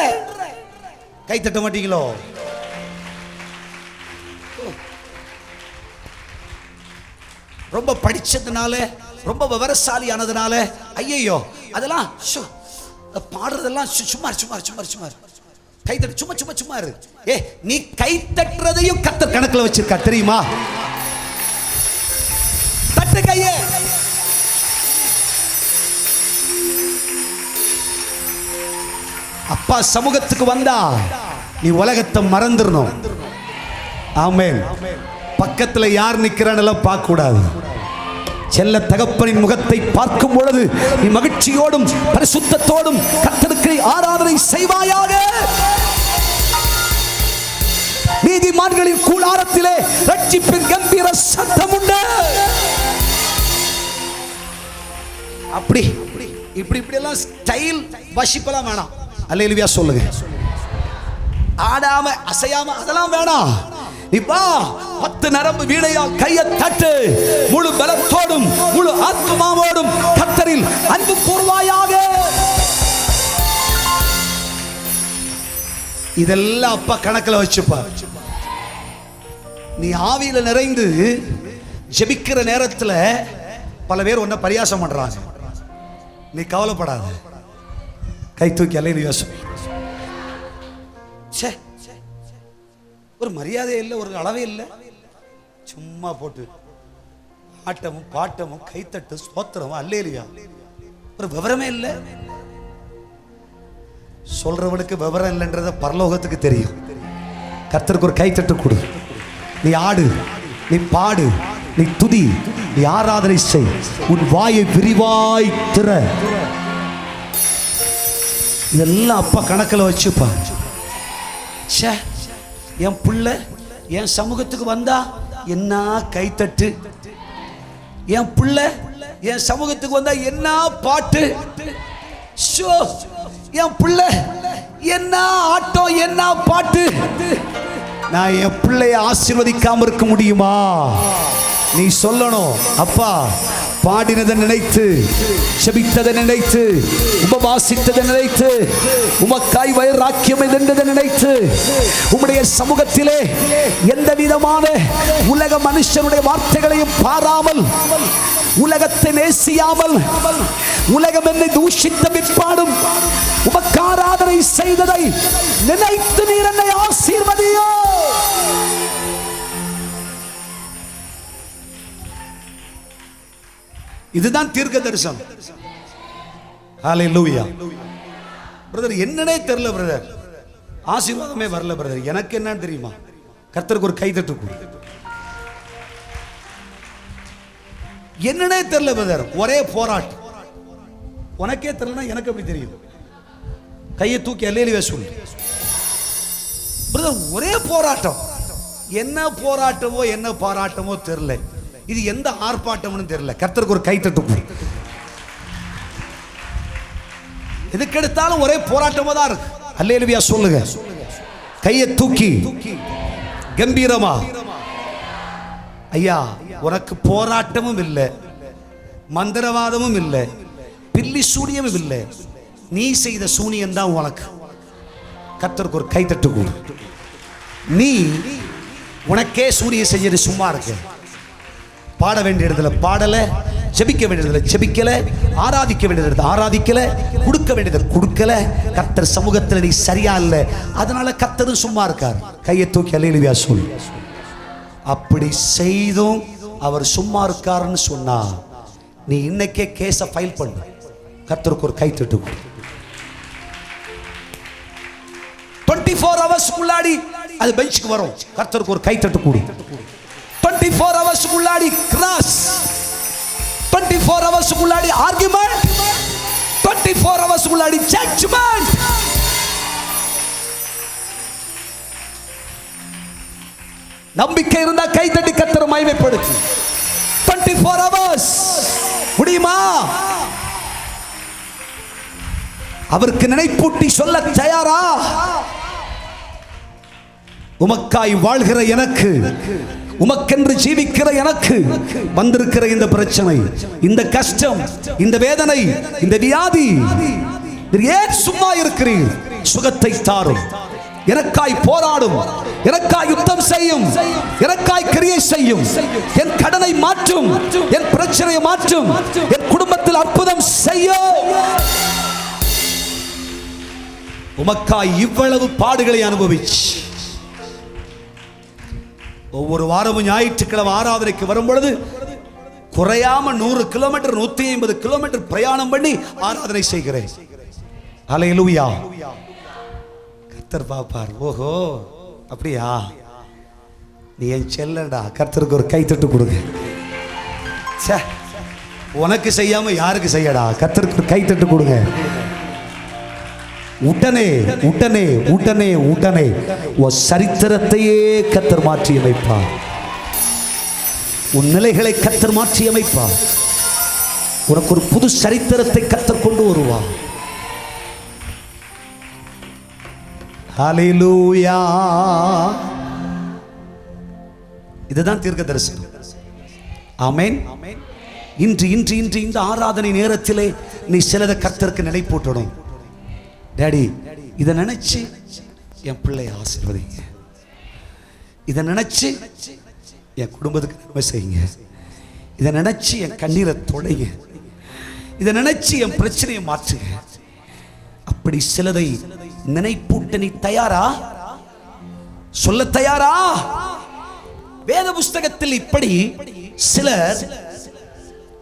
கை தட்ட மாட்டீங்களோ? ரொம்ப படிச்சதுனால, ரொம்ப விவரசாலியானதுனால ஐயோ அதெல்லாம் பாடுறதெல்லாம் சும்மா சும்மா சும்மா சும்மா கை தட்டு சும்மா சும்மா சும்மா இரு. நீ கை தட்டுறதையும் கர்த்தர் கணக்குல வச்சிருக்கா தெரியுமா? தட்டு கையே. அப்பா சமூகத்துக்கு வந்தா நீ உலகத்தை மறந்துடணும். ஆமென். பக்கத்துல யார் நிக்கிறான்னு பார்க்க கூடாது. செல்ல தகப்பனின் முகத்தை பார்க்கும் பொழுது நீ மகிழ்ச்சியோடும் பரிசுத்தத்தோடும் கர்த்தருக்கு ஆராதனை செய்வாயாக. நீதிமான்களின் கூடாரத்திலே ரட்சிப்பின் கம்பீர சத்தம் உண்டு. அப்படி இப்படி இப்படி எல்லாம் ஸ்டைல் வசிப்பெல்லாம் வேணாம். அல்லேலூயா சொல்லுங்க. ஆடாம அசையாம அதெல்லாம் வேணாம். இப்பா 10 நரம்பு வீணையால் கையை தட்டு. முழு பலத்தோடும் முழு ஆத்துமாவோடும் கர்த்தரில் அன்பு கூர்வாயாக. இதெல்லாம் அப்பா கணக்கில் வச்சுப்பா. நீ ஆவியில நிறைந்து ஜெபிக்கிற நேரத்தில் பல பேர் உன்னை பரியாசம் பண்றாங்க. நீ கவலைப்படாத. கை தூக்கி அல்லேலூயா சொல்லு. ஒரு மரியாதை இல்லை, ஒரு அளவே இல்லை. சும்மா போட்டு ஆட்டமும் பாட்டமும் கைத்தட்டு ஸ்தோத்திரமும் அல்லேலூயா. ஒரு விவரமே இல்லை. சொல்றவனுக்கு விவரம் இல்லைன்றத பரலோகத்துக்கு தெரியும். கர்த்தருக்கு ஒரு கைத்தட்டு கொடு. நீ ஆடு, நீ பாடு, நீ துதி, நீ ஆராதனை செய். உன் வாயை விரிவாய் திற. இதெல்லாம் அப்பா கணக்கில் வச்சுப்பா. என் பிள்ளை என் சமூகத்துக்கு வந்தா என்ன கைத்தட்டு, என் பிள்ளை என் சமூகத்துக்கு வந்தா என்ன பாட்டு, என் பிள்ளை என்ன ஆட்டம், என்ன பாட்டு. நான் என் பிள்ளைய ஆசீர்வதிக்காம இருக்க முடியுமா? நீ சொல்லணும். அப்பா பாடினதை நினைத்து, செபித்ததை நினைத்து, உபவாசித்ததை நினைத்து, உமக்காய் வைராக்கியம் என்றதை நினைத்து, உம்முடைய சமூகத்திலே எந்த விதமான உலக மனுஷனுடைய வார்த்தைகளையும் பாராமல், உலகத்தை நேசியாமல், உலகம் என்னை தூஷித்த பிற்பாடும் உமக்கு ஆராதனை செய்ததை நினைத்து நீர் என்னை ஆசீர்வதியோ. இதுதான் தீர்க்க தரிசனம். ஹல்லேலூயா. பிரதர் என்னன்னே தெரியல பிரதர், ஆசீர்வாதமே வரல பிரதர். எனக்கு என்னன்னு தெரியுமா? கர்த்தருக்கு ஒரு கை தட்டு கொடு. என்னன்னே தெரியல பிரதர், ஒரே போராட்டம். உனக்கே தெரியலனா எனக்கு எப்படி தெரியும்? கையை தூக்கி அல்லேலூயா சொல்லு பிரதர். ஒரே போராட்டம். என்ன போராட்டமோ என்ன போராட்டமோ தெரியல. இது எந்த ஆர்ப்பாட்டம்னு தெரியல. கர்த்தருக்கு ஒரு கை தட்டு கொடு. எதுக்கு எடுத்தாலும் ஒரே போராட்டமா தான் இருக்கு. அல்லேலூயா சொல்லுங்க. கையை தூக்கி கம்பீரமா. ஐயா உனக்கு போராட்டமும் இல்லை, மந்திரவாதமும் இல்லை, பில்லி சூனியமும் இல்லை. நீ செய்த சூனியம் தான் உனக்கு. கர்த்தருக்கு ஒரு கை தட்டு கொடு. நீ உனக்கே சூனியம் செஞ்சது சும்மா இருக்கு. பாட வேண்டிய இடத்துல பாடல, ஜெபிக்க வேண்டியதில்லை ஜெபிக்கல, ஆராதிக்க வேண்டியது ஆராதிக்கல, கொடுக்க வேண்டியதை கொடுக்கல. கர்த்தர் சமூகத்தில் நீ சரியா இல்லை, அதனால கர்த்தரும் சும்மா இருக்கார். கையை தூக்கி அல்லேலூயா சொல். அப்படி செய்தும் அவர் சும்மா இருக்காருன்னு சொன்னா நீ இன்னைக்கே கேஸை ஃபைல் பண்ணு. கர்த்தருக்கு ஒரு கை தட்டு. 24 hours முன்னாடி அது பெஞ்சுக்கு வரும். கர்த்தருக்கு ஒரு கை தட்டு கூடி. 24 hours முன்னாடி கிராஸ், 24 hours முன்னாடி ஆர்குமெண்ட், 24 hours முன்னாடி ஜட்ஜ்மெண்ட். நம்பிக்கை இருந்தா கை தட்டி கர்த்தரை மகிமைப்படுத்து. 24 hours முடியுமா? அவருக்கு நினைப்பூட்டி சொல்ல தயாரா? உமக்காய் வாழ்கிற எனக்கு, உமக்கென்று ஜீவிக்கிற எனக்கு வந்திருக்கிற இந்த பிரச்சனை, இந்த கஷ்டம், இந்த வேதனை, இந்த வியாதி, ஏன் சும்மா இருக்கிறீர்? சுகத்தை தாரும், எனக்காய் போராடும், எனக்காய் யுத்தம் செய்யும், எனக்காய் கிரியை செய்யும், என் கடனை மாற்றும், என் பிரச்சனையை மாற்றும், என் குடும்பத்தில் அற்புதம் செய்யும். உமக்காய் இவ்வளவு பாடுகளை அனுபவிச்சு ஒவ்வொரு வாரமும் ஞாயிற்றுக்கிழமை ஆராதனைக்கு வரும் பொழுது குறையாம 100 கிலோமீட்டர் 150 கிலோமீட்டர் பிரயாணம் பண்ணி ஆராதனை செய்கிறேன். அல்லேலூயா. கர்த்தர் பாப்பார், ஓஹோ அப்படியா, நீ என் செல்லடா. கர்த்தருக்கு ஒரு கை தட்டு கொடுங்க. உனக்கு செய்யாம யாருக்கு செய்யடா? கர்த்தருக்கு ஒரு கை தட்டு கொடுங்க. உடனே உடனே உடனே உடனே உன் சரித்திரத்தையே கர்த்தர் மாற்றி அமைப்பார். உன் நிலைகளை கர்த்தர் மாற்றி அமைப்பார். உனக்கு ஒரு புது சரித்திரத்தை கர்த்தர் கொண்டு வருவார். ஹல்லேலூயா. இதுதான் தீர்க்க தரிசனம். ஆமென். இன்று இன்று இன்று இந்த ஆராதனை நேரத்திலே நீ சிலதை கர்த்தருக்கு நிலை போட்டணும். டாடி, இதை நினைச்சு என் பிள்ளையை ஆசீர்வதிங்க, இதை நினைச்சு என் குடும்பத்துக்கு நன்மை செய்யுங்க, இதை நினைச்சு என் கண்ணீரை தொடைங்க, இதை நினைச்சு என் பிரச்சனையை மாற்றுங்க. அப்படி சிலதை நினைப்பூட்ட நீ தயாரா? சொல்ல தயாரா? வேத புஸ்தகத்தில் இப்படி சிலர்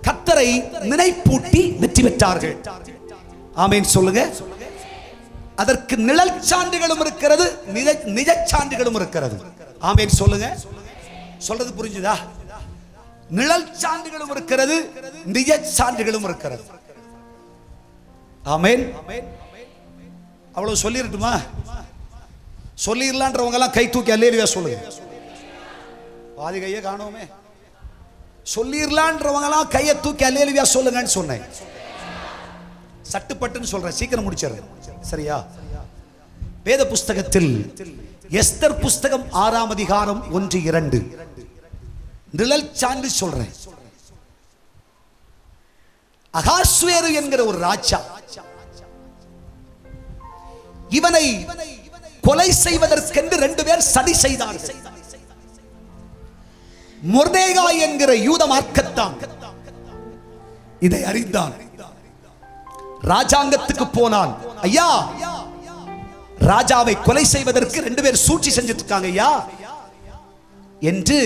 கர்த்தரை நினைப்பூட்டி வெற்றி பெற்றார்கள். ஆமென் சொல்லுங்க. அதற்கு நிழல் சான்றுகளும் இருக்கிறது, நிஜ சான்றுகளும் இருக்கிறது. ஆமென் சொல்லுங்க. சொல்றது புரிஞ்சுதா? நிழல் சான்றுகளும் இருக்கிறது, நிஜ சான்றுகளும் இருக்கிறது. ஆமென். அவ்வளவு சொல்லிரட்டுமா? சொல்லிரலான்றவங்க எல்லாம் கை தூக்கி அல்லேலூயா சொல்லுங்க. பாதி கையை காணோமே. சொல்லிரலான்றவங்க எல்லாம் கையை தூக்கி அல்லேலூயா சொல்லுங்கன்னு சொன்னேன். சட்டுப்பட்டுன்னு சொல்றேன், சீக்கிரம் முடிச்சிடுறேன். சரியா? வேத புஸ்தகத்தில் எஸ்தர் புஸ்தகம் 6ஆம் அதிகாரம் 1-2 நிழல் சான்று சொல்றேன். அகாஸ்வேரு என்கிற ஒரு ராஜா இவனை கொலை செய்வதற்கென்று 2 பேர் சதி செய்தார்கள். மொர்தேகாய் என்கிற யூத மார்க்கத்தான் இதை அறிந்தான். ராஜாங்கத்துக்கு போனான். ஐயா, ராஜாவை கொலை செய்வதற்கு 2 பேர் சூழ்ச்சி செஞ்சுட்டு இருக்காங்க ஐயா என்று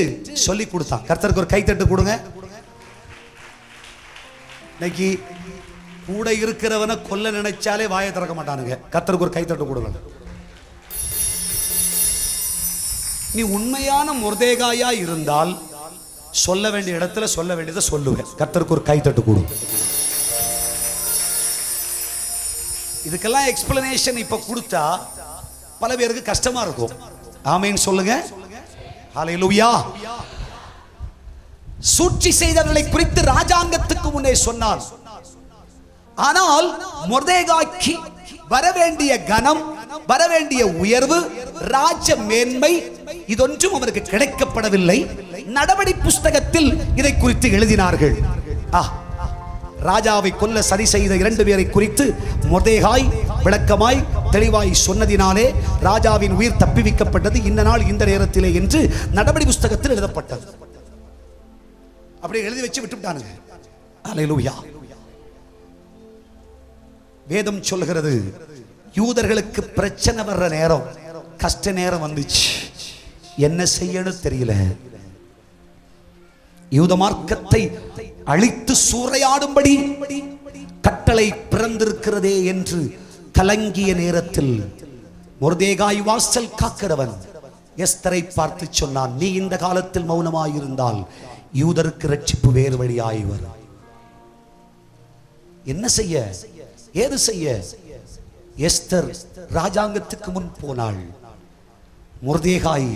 சொல்லி கொடுத்தான். கர்த்தருக்கு ஒரு கைத்தட்டு கொடுங்க. இன்னைக்கு கூட இருக்கிறவனை கொல்ல நினைச்சாலே வாயை திறக்க மாட்டானுங்க. கர்த்தருக்கு ஒரு கைத்தட்டு கொடுங்க. நீ உண்மையான மொர்தேகாயா இருந்தால் சொல்ல வேண்டிய இடத்துல சொல்ல வேண்டியதை சொல்லுங்க. கர்த்தருக்கு ஒரு கைத்தட்டு கொடுங்க. இதுக்கெல்லாம் எக்ஸ்பிளனேஷன் இப்ப கொடுத்தா பல பேருக்கு கஷ்டமா இருக்கும். ஆமென் சொல்லுங்க. ஹல்லேலூயா. சூழ்ச்சி செய்தவர்களை குறித்து ராஜாங்கத்துக்கு முன்னே சொன்னார். ஆனால் மொர்தேகாய்க்கு வரவேண்டிய கனம், வரவேண்டிய உயர்வு, ராஜ மேன்மை இதொன்றும் அவருக்கு கிடைக்கப்படவில்லை. நடவடி புஸ்தகத்தில் இதை குறித்து எழுதினார்கள். ராஜாவை கொல்ல சதி செய்த 2 பேரை குறித்து மொர்தேகாய் விளக்கமாய் தெளிவாய் சொன்னதினாலே ராஜாவின் உயிர் தப்பிவிக்கப்பட்டது இந்த நாள் இந்த நேரத்திலே என்று நடவடி புஸ்தகத்தில் எழுதப்பட்டது. அப்படியே எழுதி வச்சு விட்டுட்டானுங்க. அல்லேலூயா. வேதம் சொல்கிறது, யூதர்களுக்கு பிரச்சனை வர்ற நேரம், கஷ்ட நேரம் வந்துச்சு, என்ன செய்யணும் தெரியல. யூத மார்க்கத்தை அழித்து சூறையாடும்படி கட்டளை பிறந்திருக்கிறதே என்று கலங்கிய நேரத்தில் மொர்தெகாய் வாசல் காக்கிறவன் எஸ்தரை பார்த்து சொன்னான், நீ இந்த காலத்தில் மௌனமாயிருந்தால் யூதருக்கு ரட்சிப்பு வேறு வழியாய் வரும். என்ன செய்ய, ஏது செய்ய? எஸ்தர் ராஜாங்கத்துக்கு முன் போனாள். மொர்தெகாய்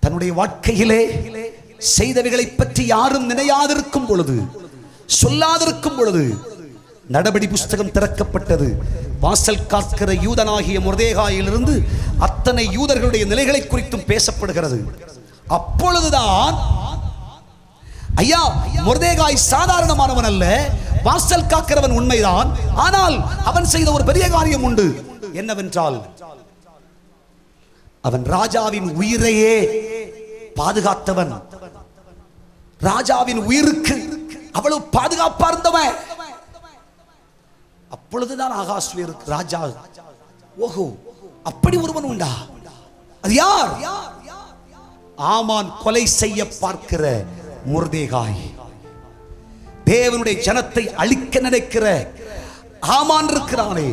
தன்னுடைய வாழ்க்கையிலே செய்தவைகளை பற்றி யாரும் நினையாதிருக்கும் பொழுது, சொல்லாதிருக்கும் பொழுது நடபடி புஸ்தகம் திறக்கப்பட்டது. வாசல் காக்கிற யூதனாகிய மொர்தெகாயிலிருந்து அத்தனை யூதர்களுடைய நிலைகளை குறித்தும் பேசப்படுகிறது. அப்பொழுதுதான், ஐயா, மொர்தெகாய் சாதாரணமானவன் அல்ல, வாசல் காக்கிறவன் உண்மைதான், ஆனால் அவன் செய்த ஒரு பெரிய காரியம் உண்டு. என்னவென்றால், அவன் ராஜாவின் உயிரையே பாதுகாத்தவன். ராஜாவின் உயிருக்கு அவ்வளவு பாதுகாப்பா இருந்தவன். அப்பொழுதுதான் அகாஸ்வேருக்கு ராஜா, ஓஹோ, அப்படி ஒருவன் உண்டா? அது யார்? ஆமான் கொலை செய்ய பார்க்கிற மொர்தெகாய், தேவனுடைய ஜனத்தை அழிக்க நினைக்கிற ஆமான் இருக்கிறானே,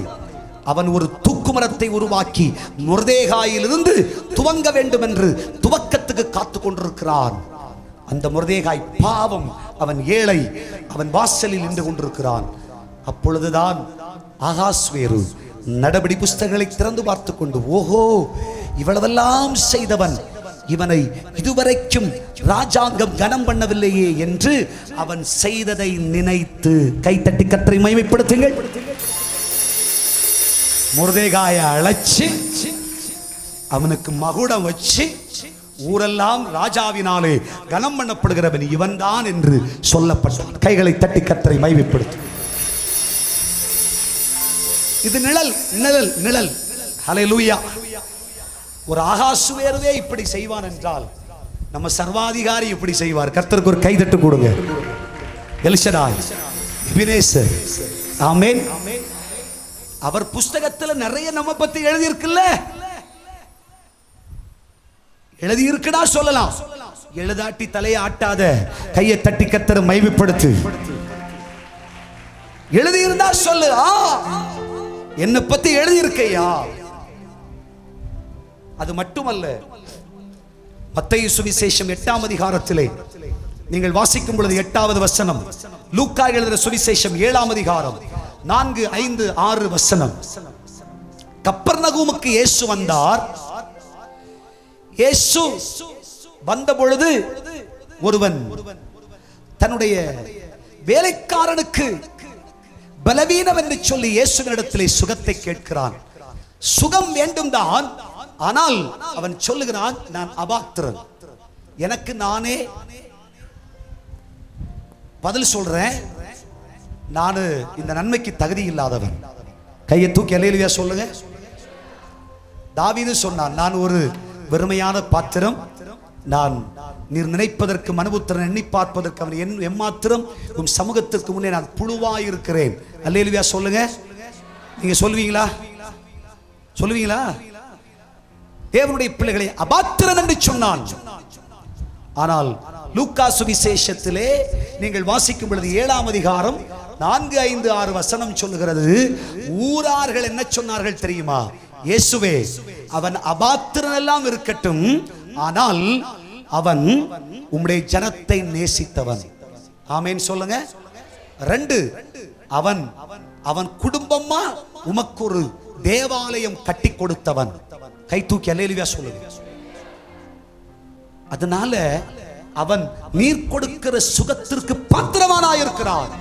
அவன் ஒரு தூக்குமரத்தை உருவாக்கி மொர்தெகாயிலிருந்து துவங்க வேண்டும் என்று துவக்கத்துக்கு காத்து கொண்டிருக்கிறான். அந்த மொர்தெகாய் பாவம், அவன் ஏழை, அவன் வாசலில் நின்று கொண்டிருக்கிறான். அப்பொழுதுதான் அகாஸ்வேரு நடபடி புஸ்தகங்களை திறந்து பார்த்து கொண்டு, ஓஹோ, இவ்வளவெல்லாம் செய்தவன், இவனை இதுவரைக்கும் ராஜாங்கம் கனம் பண்ணவில்லையே என்று அவன் செய்ததை நினைத்து, கைத்தட்டி கர்த்தரை மகிமைப்படுத்துங்கள். மொர்தெகாயை அழைச்சு அவனுக்கு மகுடம் வச்சு ஊரெல்லாம் ராஜாவினாலே கனம் பண்ணப்படுகிறவன் இவன் தான் என்று சொல்லப்பட்டான். கைகளை தட்டி கர்த்தரை மகிமைப்படுத்து. இது நிழல், நிழல், நிழல். ஹல்லேலூயா. ஒரு ஆகாசுவேருவே இப்படி செய்வான் என்றால் நம்ம சர்வாதிகாரி இப்படி செய்வார். கர்த்தருக்கு ஒரு கைதட்டு கொடுங்க. எல்ஷடாய், எபினேசர், ஆமென். அவர் புஸ்தகத்தில் நிறைய நம்ம பத்தி எழுதி இருக்குல்ல, எழுதி இருக்குடா சொல்லலாம். எழுதாட்டி தலையை ஆட்டாத, கையை தட்டி கர்த்தரை மகிமைப்படுத்து. எழுதி இருந்தா சொல்லு, என்னை பத்தி எழுதி இருக்கையா. அது மட்டுமல்ல, மத்தேயு சுவிசேஷம் 8ஆம் அதிகாரத்திலே நீங்கள் வாசிக்கும் பொழுது 8வது வசனம், லூக்கா எழுதின சுவிசேஷம் 7ஆம் அதிகாரம் 4, 5, 6 வசனம். கப்பர்நகூமுக்கு இயேசு வந்தார். இயேசு வந்த பொழுது ஒருவன் தன்னுடைய வேலைக்காரனுக்கு பலவீனம் என்று சொல்லி இயேசுவினிடத்திலே சுகத்தை கேட்கிறான். சுகம் வேண்டும் தான், ஆனால் அவன் சொல்லுகிறான், நான் அபாத்திரன், எனக்கு நானே பதில் சொல்றேன், நான் இந்த நன்மைக்கு தகுதி இல்லாதவன். கையை தூக்கி அல்லேலூயா சொல்லுங்க. தாவீது சொன்னான், நான் ஒரு வெறுமையான பாத்திரம், நான் நீர் நினைப்பதற்கு மனுபுத்திரன் எண்ணி பார்ப்பதற்கு அவன் எம்மாத்திரம், உன் சமூகத்திற்கு முன்னே நான் புழுவாய் இருக்கிறேன். அல்லேலூயா சொல்லுங்க. நீங்க சொல்லுவீங்களா? சொல்லுவீங்களா? தேவனுடைய பிள்ளைகளை அபாத்திரன் என்று சொன்னான். ஆனால் லூக்கா சுவிசேஷத்திலே நீங்கள் வாசிக்கும் பொழுது 7ஆம் அதிகாரம் 4, 5, 6 வசனம் சொல்லுகிறது, ஊரார்கள் என்ன சொன்னார்கள் தெரியுமா? இயேசுவே, அவன் அபாத்திரன் எல்லாம் இருக்கட்டும், ஆனால் அவன் உம்முடைய ஜனத்தை நேசித்தவன். ஆமென் சொல்லுங்க. 2, அவன் அவன் குடும்பமா உமக்கு ஒரு தேவாலயம் கட்டி கொடுத்தவன். கை தூக்கி அல்லேலூயா சொல்லுங்க. அதனால அவன் நீர் கொடுக்கிற சுகத்திற்கு பாத்திரமானாயிருக்கிறான்.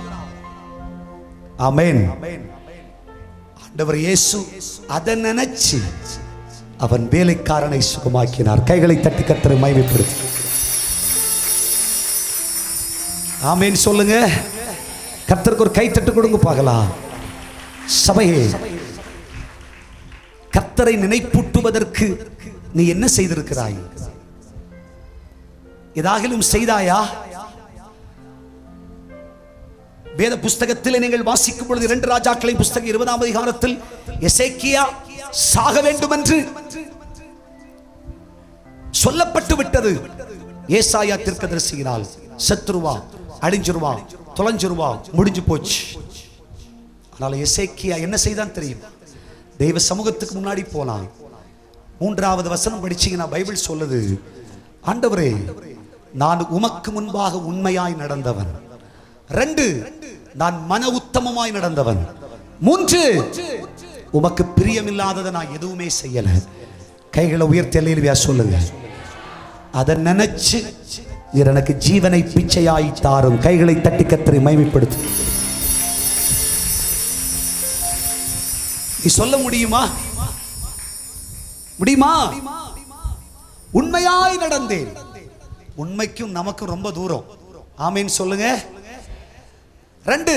ஆமென். ஆண்டவர் இயேசு அதை நினைச்சு அவன் வேலைக்காரனை சுகமாக்கினார். கைகளை தட்டி கர்த்தரை மகிமைப்படுத்து. ஆமென் சொல்லுங்க. கர்த்தருக்கு ஒரு கை தட்டு கொடுங்க பார்க்கலாம். சபையே, கர்த்தரை நினைப்பூட்டுவதற்கு நீ என்ன செய்திருக்கிறாய்? ஏதாகிலும் செய்தாயா? வேத புஸ்தகத்தில் நீங்கள் வாசிக்கும் பொழுது 2 ராஜாக்களின் புஸ்தகம் 20ஆம் அதிகாரத்தில் எசேக்கியா சாக வேண்டும் என்று சொல்லப்பட்டு விட்டது. ஏசாயா தீர்க்கதரிசியினால் செத்துருவா, அழிஞ்சிருவா, தொலைஞ்சிருவா, முடிஞ்சு போச்சு. ஆனால் எசேக்கியா என்ன செய்தான் தெரியுமா? தெய்வ சமூகத்துக்கு முன்னாடி போனான். 3வது வசனம் படிச்சீங்கன்னா பைபிள் சொல்லுது, ஆண்டவரே நான் உமக்கு முன்பாக உண்மையாய் நடந்தவன். 2 நான் மன உத்தமமாய் நடந்தவன். 3 உமக்கு பிரியமில்லாததை நான் எதுவுமே செய்யல. கைகளை உயர்த்தி அல்லேலூயா சொல்லுங்க. அதை நினைச்சு எனக்கு ஜீவனை பிச்சையாய் தாரும். கைகளை தட்டி கர்த்தரை மகிமைப்படுத்து. நீ சொல்ல முடியுமா? முடியுமா? உண்மையாய் நடந்தேன். உண்மைக்கும் நமக்கும் ரொம்ப தூரம். ஆமென் சொல்லுங்க. 2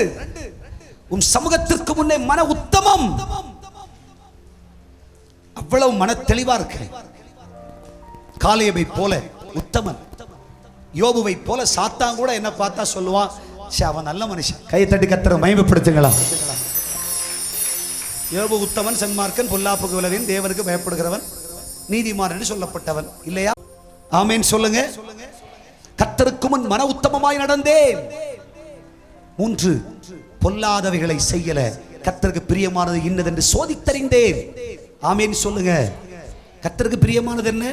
உன் சமூகத்திற்கு முன்னே மன உத்தமம். அவ்வளவு மன தெளிவா இருக்கு. காலேபை போல உத்தமன், யோபுவை போல சாத்தான் கூட என்ன பார்த்தா சொல்லுவான், அவன் நல்ல மனுஷன். கையை தட்டி கர்த்தரை மகிமைப்படுத்துங்களா. யோபு உத்தமன், சன்மார்க்கன், பொல்லாப்புக்கு விலகின், தேவனுக்கு பயப்படுகிறவன், நீதிமான் என்று சொல்லப்பட்டவன் இல்லையா? ஆமென் சொல்லுங்க. கர்த்தருக்கு முன் மன உத்தமமாய் நடந்தேன். 3 பொல்லாதவைகளை செய்யல. கர்த்தருக்கு பிரியமானது இன்னதென்று சோதித்தறிந்தேன். ஆமென் சொல்லுங்க. கர்த்தருக்கு பிரியமானது என்ன?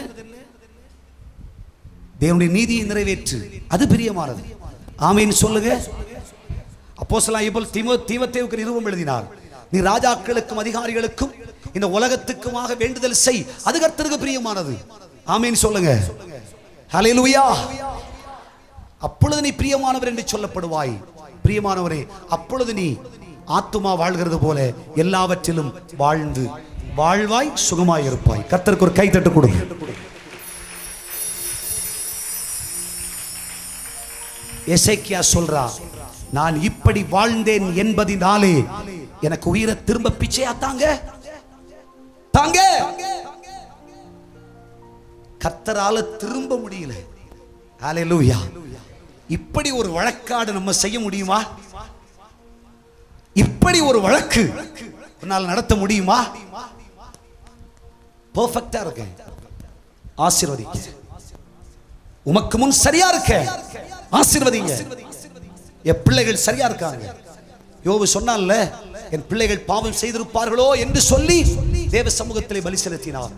தேவனுடைய நீதியை நிறைவேற்று, அது பிரியமானது. ஆமென் சொல்லுங்க. அப்போஸ்தலனாகிய பவுல் தீமோத்தேயுவுக்கு நிருபம் எழுதினார், நீ ராஜாக்களுக்கும் அதிகாரிகளுக்கும் இந்த உலகத்துக்குமாக வேண்டுதல் செய், அது கர்த்தருக்கு பிரியமானது. ஆமென் சொல்லுங்க. ஹல்லேலூயா. அப்பொழுது நீ பிரியமானவர் என்று சொல்லப்படுவாய். பிரியமானவரே, அப்பொழுது நீ ஆத்துமா வாழ்கிறது போல எல்லாவற்றிலும் வாழ்ந்து வாழ்வாய், சுகமாய் இருப்பாய். கர்த்தருக்கு ஒரு கை தட்டு கொடுங்க. எசேக்கியா சொல்றா, நான் இப்படி வாழ்ந்தேன் என்பதினாலே எனக்கு உயிரை திரும்ப பிச்சையா தாங்க தாங்க. கர்த்தரால திரும்ப முடியல. ஹல்லேலூயா. இப்படி ஒரு வழக்காடு நம்ம செய்ய முடியுமா? இப்படி ஒரு வழக்கு உன்னால் நடத்த முடியுமா? பெர்ஃபெக்ட்டா இருக்க, ஆசீர்வதிக்க. உமக்கு முன் சரியா இருக்க, ஆசீர்வதிங்க. என் பிள்ளைகள் சரியா இருக்காங்க. யோபு சொன்னான்ல, என் பிள்ளைகள் பாவம் செய்திருப்பார்களோ என்று சொல்லி தேவ சமூகத்திலே பலி செலுத்தினார்.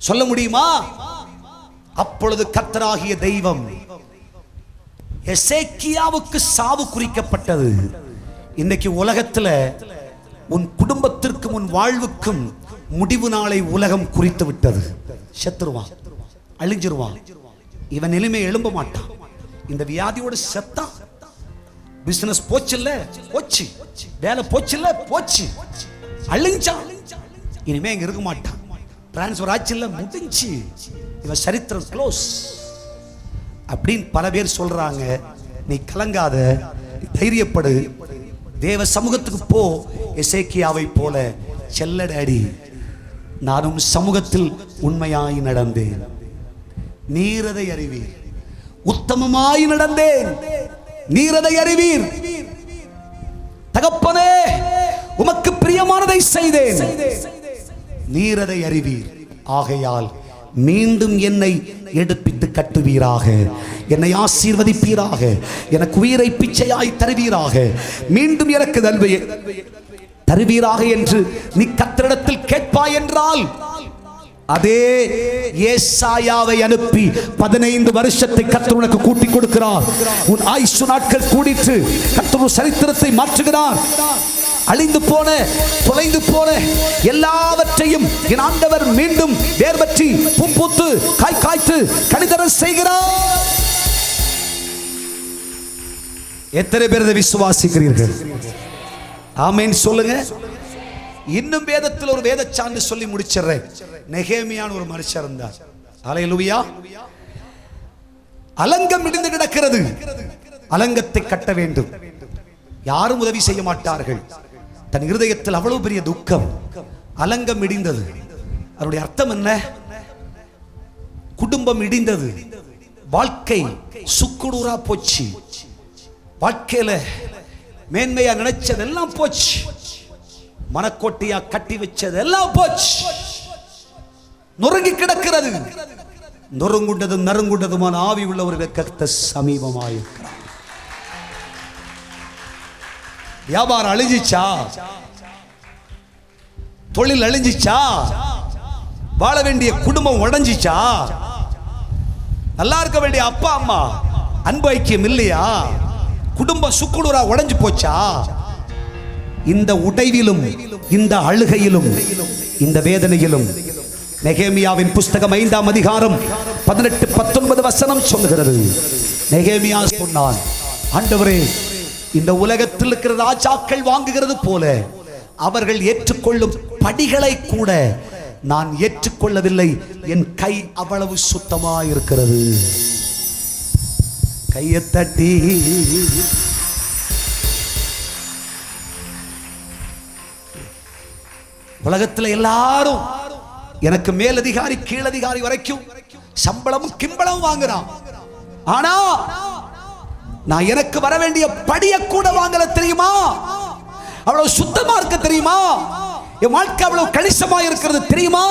சொல்ல முடியுமா? அப்பொழுது கர்த்தராகிய தெய்வம் எசேக்கியாவுக்கு சாவு குறிக்கப்பட்டது. இன்னைக்கு உலகத்துல உன் குடும்பத்திற்கும் உன் வாழ்வுக்கும் முடிவு நாளை உலகம் குறித்து விட்டது. செத்துருவான், அழிஞ்சிருவான், இவன் நிலைமை எழும்ப மாட்டான். இந்த வியாதியோட செத்தா, பிசினஸ் போச்சுல்ல போச்சு, வேலை போச்சுல்ல போச்சு, அழிஞ்சான், இனிமே இங்க இருக்க மாட்டான். டிரான்ஸ்பர் ஆச்சுல்ல முடிஞ்சு, இவன் சரித்திரம் க்ளோஸ் அப்படின்னு பல பேர் சொல்றாங்க. நீ கலங்காத, தைரியப்படு, தேவ சமூகத்துக்கு போ. எசேக்கியாவை போல செல்ல டாடி, நானும் சமூகத்தில் உண்மையாய் நடந்தேன், நீரதை அறிவீர். உத்தமமாய் நடந்தேன், நீரதை அறிவீர். தகப்பனே, உமக்கு பிரியமானதை செய்தேன், நீரதை அறிவீர். ஆகையால் மீண்டும் என்னை எடுப்பித்து கட்டுவீராக, என்னை ஆசீர்வதிப்பீராக, எனக்கு உயிரை பிச்சையாய் தருவீராக, மீண்டும் எனக்கு நல்வையை தருவீராக என்று நீ கர்த்தரிடத்தில் கேட்பாய் என்றால், அதே ஏசாயாவை அனுப்பி 15 வருஷத்தை கர்த்தர் உனக்கு கூட்டி கொடுக்கிறார். உன் ஆயுசு நாட்கள் கூடிட்டு கர்த்தர் சரித்திரத்தை மாற்றுகிறார். அழிந்து போன, தொலைந்து போன எல்லாவற்றையும் என் ஆண்டவர் மீண்டும் வேர் பற்றி பூத்து காய் காய்த்து கனிதர செய்கிறார். எத்தனை பேர் இதை விசுவாசிக்கிறீர்கள்? ஆமென் சொல்லுங்க. இன்னும் வேதத்தில் ஒரு வேத சான்று சொல்லி முடிச்சிடுறேன். நெகேமியான் ஒரு மனுஷர் இருந்தார். அல்லேலூயா. அலங்கம் இடிந்து கிடக்கிறது, அலங்கத்தை கட்ட வேண்டும், யாரும் உதவி செய்ய மாட்டார்கள். தன் இருதயத்தில் அவ்வளவு பெரிய துக்கம். அலங்கம் இடிந்தது, அதனுடைய அர்த்தம் என்ன? குடும்பம் இடிந்தது, வாழ்க்கை சுக்குநூறா போச்சு. வாழ்க்கையில மேன்மையா நினைச்சதெல்லாம் போச்சு, மனக்கோட்டையா கட்டி வச்சதெல்லாம் போச்சு, நொறுங்கி கிடக்கிறது. நொறுங்குண்டதும் நறுங்குண்டதுமான ஆவி உள்ளவர்கள் கர்த்தர் சமீபமாயிருக்கிறார். வியாபாரம் அழிஞ்சிச்சா, தொழில் அழிஞ்சிச்சா, வாழ வேண்டிய குடும்பம் உடைஞ்சிச்சா, நல்லா இருக்க வேண்டிய அப்பா அம்மா அன்பு ஐக்கியம் இல்லையா, குடும்பம் சுக்குநூறா உடைஞ்சு போச்சா, இந்த உடைவிலும் இந்த அழுகையிலும் இந்த வேதனையிலும் நெகேமியாவின் புஸ்தகம் 5ஆம் அதிகாரம் 18-19 வசனம் சொல்லுகிறது. நெகேமியா சொன்னான், ஆண்டவரே, இந்த உலகத்தில் இருக்கிற ராஜாக்கள் வாங்குகிறது போல அவர்கள் ஏற்றுக்கொள்ளும் படிகளை கூட நான் ஏற்றுக்கொள்ளவில்லை. என் கை அவ்வளவு சுத்தமாக இருக்கிறது. கையை தட்டி உலகத்தில் எல்லாரும் எனக்கு மேலதிகாரி கீழதிகாரி வரைக்கும் சம்பளமும் கிம்பளமும் வாங்குறான். ஆனா நான் எனக்கு வர வேண்டிய படிய கூட வாங்கல தெரியுமா? அவ்வளவு சுத்தமா இருக்க தெரியுமா? என் வாழ்க்கை அவ்வளவு கணிசமா இருக்கிறது தெரியுமா?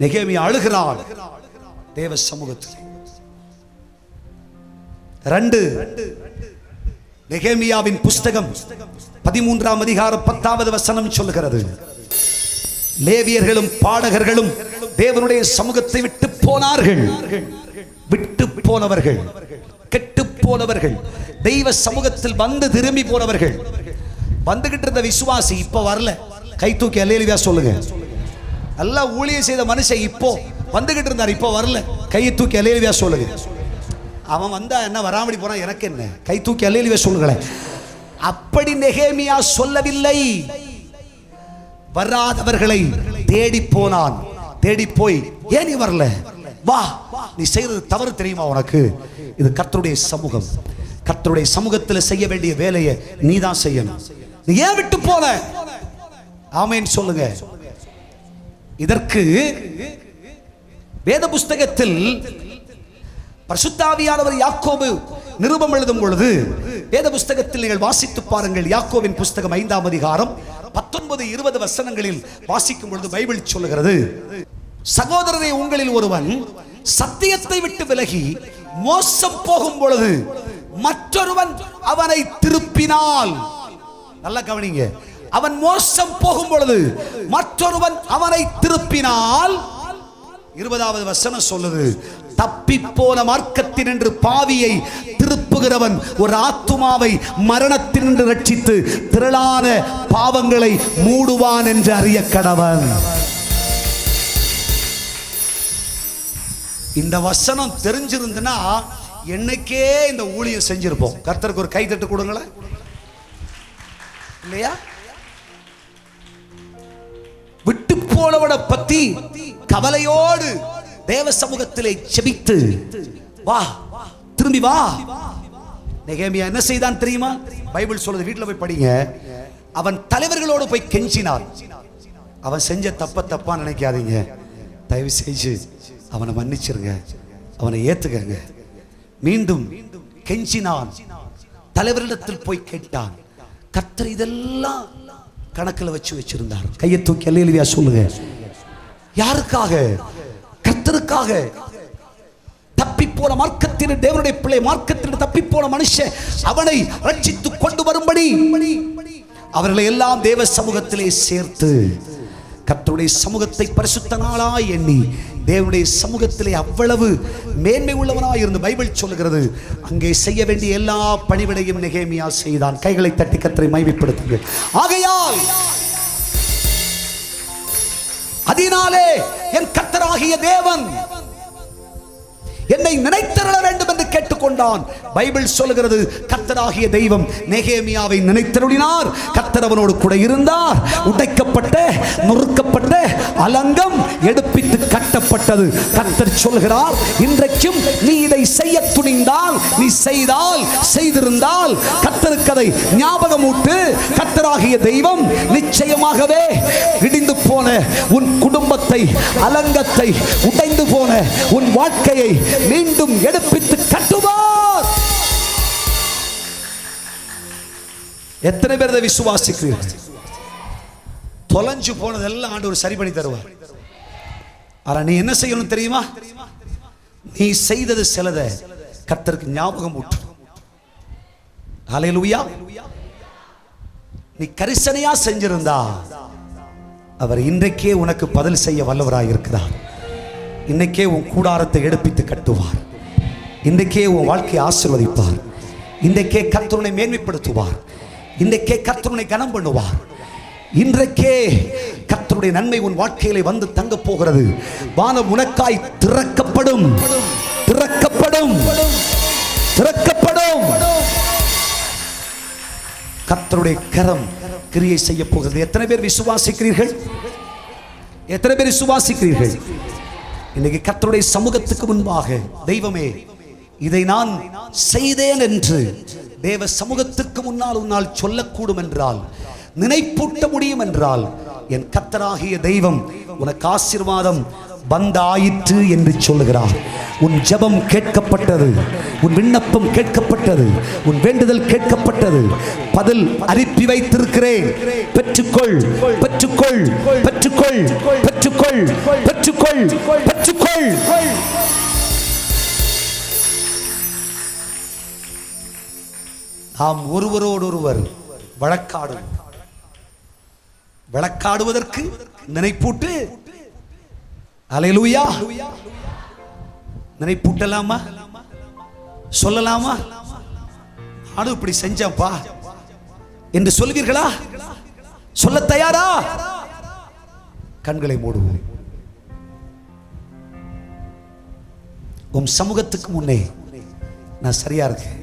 நெகேமியா அழுகிறாள் தேவ சமூகத்தில். 2 நெகேமியாவின் புஸ்தகம் 13ஆம் அதிகாரம் 10வது வசனம் சொல்லுகிறது, லேவியர்களும் பாடகர்களும் தேவனுடைய சமூகத்தை விட்டு போனார்கள். விட்டு போனவர்கள், கெட்டு போனவர்கள், தெய்வ சமூகத்தில் வந்து திரும்பி போனவர்கள். வந்துகிட்டு இருந்த விசுவாசி இப்ப வரல. கை தூக்கி அல்லேலூயா சொல்லுங்க. நல்லா ஊழியம் செய்த மனுஷன் இப்போ வந்துகிட்டு இருந்தார், இப்போ வரல. கையை தூக்கி அல்லேலூயா சொல்லுங்க. அவன் வந்தா என்ன, வராமடி போனா எனக்கு என்ன? கை தூக்கி அல்லேலூயா சொல்லுங்களேன். அப்படி நெகேமியா சொல்லவில்லை. வராதவர்களை தேடி போனான். தேடி போய், ஏன் நீ வரல? வா, நீ செய்யறது தவறு தெரியுமா உனக்கு? இது கர்த்தருடைய சமூகம். கர்த்தருடைய சமூகத்தில் செய்ய வேண்டிய வேலையை நீ தான் செய்யணும். நீ ஏன் விட்டு போன? ஆமென் சொல்லுங்க. இதற்கு வேத புஸ்தகத்தில் பரிசுத்த ஆவியானவர் யாக்கோபு நிருபம் எழுதும் பொழுது வேத புஸ்தகத்தில் நீங்கள் வாசித்து பாருங்கள். யாக்கோபின் புஸ்தகம் 5ஆம் அதிகாரம் 19-20 வசனங்களில் வாசிக்கும் பொழுது பைபிள் சொல்லுகிறது, சகோதரரே, உங்களில் ஒருவன் சத்தியத்தை விட்டு விலகி மோசம் போகும் பொழுது மற்றொருவன் அவனை திருப்பினால், நல்லா கவனிங்க, அவன் மோசம் போகும் பொழுது மற்றொருவன் அவனை திருப்பினால், 20வது வசனம் சொல்லுது, தப்பி போன மார்க்கத்தினின்று பாவியை திருப்புகிறவன் ஒரு ஆத்துமாவை மரணத்தினின்று ரட்சித்து திரளான பாவங்களை மூடுவான் என்று அறிய கடவன். இந்த வசனம் தெரிஞ்சிருந்தனா என்னைக்கே இந்த ஊழியம் செஞ்சிருப்போம். கர்த்தருக்கு ஒரு கைதட்டு கொடுங்களேன், இல்லையா? விட்டு போனவனை பத்தி கவலையோடு தேவ சமூகத்திலே செபித்து, வா, திரும்பி வா. நெகேமியா என்ன செய்தான் தெரியுமா? பைபிள் சொல்லுது, வீட்டில் போய் படிங்க. அவன் தலைவர்களோடு போய் கெஞ்சினான். அவன் செஞ்ச தப்பா நினைக்காதீங்க, தயவு செஞ்சு அவனை மன்னிச்சிருங்க, அவனை ஏத்துக்கங்க. மீண்டும் கெஞ்சினான், தலைவரிடத்தில் போய் கேட்டான். கர்த்தர் இதெல்லாம் கணக்கில் வச்சிருந்தார். கையை தூக்கி அல்லேலூயா சொல்லுங்க. யாருக்காக? கர்த்தருக்காக. தப்பி போன மார்க்கத்தின் தேவனுடைய பிள்ளை, மார்க்கத்தின் தப்பி போன மனுஷன் அவனை ரட்சித்து கொண்டு வரும்படி அவர்களை எல்லாம் தேவ சமூகத்திலே சேர்த்து கர்த்தருடைய சமூகத்தை பரிசுத்த நாளாய் எண்ணி தேவனுடைய சமூகத்திலே அவ்வளவு மேன்மை உள்ளவனாய் இருந்து பைபிள் சொல்லுகிறது, அங்கே செய்ய வேண்டிய எல்லா பணிவிடையும் நெகேமியா செய்தான். கைகளை தட்டி கர்த்தரை மகிமைப்படுத்துங்கள். ஆகையால் அதனாலே என் கர்த்தராகிய தேவன் என்னை நினைத்தருள வேண்டும் என்று கேட்டுக்கொண்டான். பைபிள் சொல்லுகிறது, கர்த்தராகிய தெய்வம் நெகேமியாவை நினைத்தருளினார். கர்த்தர் அவனோடு கூட இருந்தார். உடைக்கப்பட்ட நொறுக்கப்பட்ட அலங்கம் எடுப்பித்து கட்டப்பட்டது. கர்த்தர் சொல்கிறார், இன்றைக்கும் நீ இதை செய்ய துணிந்தால், நீ செய்தால், செய்திருந்தால் கர்த்தருக்கு அதை ஞாபகமூட்டு. கர்த்தராகிய தெய்வம் நிச்சயமாகவே இடிந்து போன உன் குடும்பத்தை, அலங்கத்தை, உடைந்து போன உன் வாழ்க்கையை மீண்டும் எடுப்பித்து கட்டுவார். எத்தனை பேர் இதை விசுவாசிக்கிறீர்கள்? தொலைஞ்சு போனதெல்லாம் ஆண்டவர் சரி பண்ணி தருவார். ஆனா நீ என்ன செய்யணும் தெரியுமா? நீ செய்தது சிலத கர்த்தருக்கு ஞாபகம் ஊட்டு. ஹல்லேலூயா. நீ கரிசனையா செஞ்சிருந்தா அவர் இன்றைக்கே உனக்கு பதில் செய்ய வல்லவராக இருக்கிறார். இன்னைக்கே உன் கூடாரத்தை எடுப்பித்து கட்டுவார். இன்றைக்கே உன் வாழ்க்கையை ஆசீர்வதிப்பார். இன்றைக்கே கர்த்தரை மேன்மைப்படுத்துவார். இன்றைக்கே கர்த்தரை கனம் பண்ணுவார். இன்றைக்கே கர்த்தருடைய நன்மை உன் வாழ்க்கையிலே வந்து தங்க போகிறது. வானம் உனக்காய் திறக்கப்படும், திறக்கப்படும், திறக்கப்படும். கர்த்தருடைய கரம் கிரியை செய்ய போகிறது. எத்தனை பேர் விசுவாசிக்கிறீர்கள்? எத்தனை பேர் விசுவாசிக்கிறீர்கள்? இன்னைக்கு கர்த்தருடைய சமூகத்துக்கு முன்பாக, தெய்வமே இதை நான் செய்தேன் என்று தேவ சமூகத்துக்கு முன்னால் உன்னால் சொல்லக்கூடும் என்றால், நினைப்பூட்ட முடியும் என்றால், என் கர்த்தராகிய தெய்வம் உனக்கு ஆசீர்வாதம் வந்தாயிற்று என்று சொல்லுகிறார். உன் ஜெபம் கேட்கப்பட்டது, உன் விண்ணப்பம் கேட்கப்பட்டது, உன் வேண்டுதல் கேட்கப்பட்டது. பதில் அனுப்பி வைத்திருக்கிறேன். பெற்றுக்கொள், பெற்றுக்கொள், பெற்றுக்கொள், பெற்றுக்கொள், பெற்றுக்கொள், பெற்றுக்கொள். நாம் ஒருவரோடொருவர் வழக்காடுவதற்கு நினைப்பூட்டு. அல்லேலூயா. நினைப்பூட்டலாமா? சொல்லலாமா? நானும் இப்படி செஞ்சப்பா என்று சொல்வீர்களா? சொல்ல தயாரா? கண்களை மூடுவோம். உம் சமூகத்துக்கு முன்னே நான் சரியா இருக்கேன்,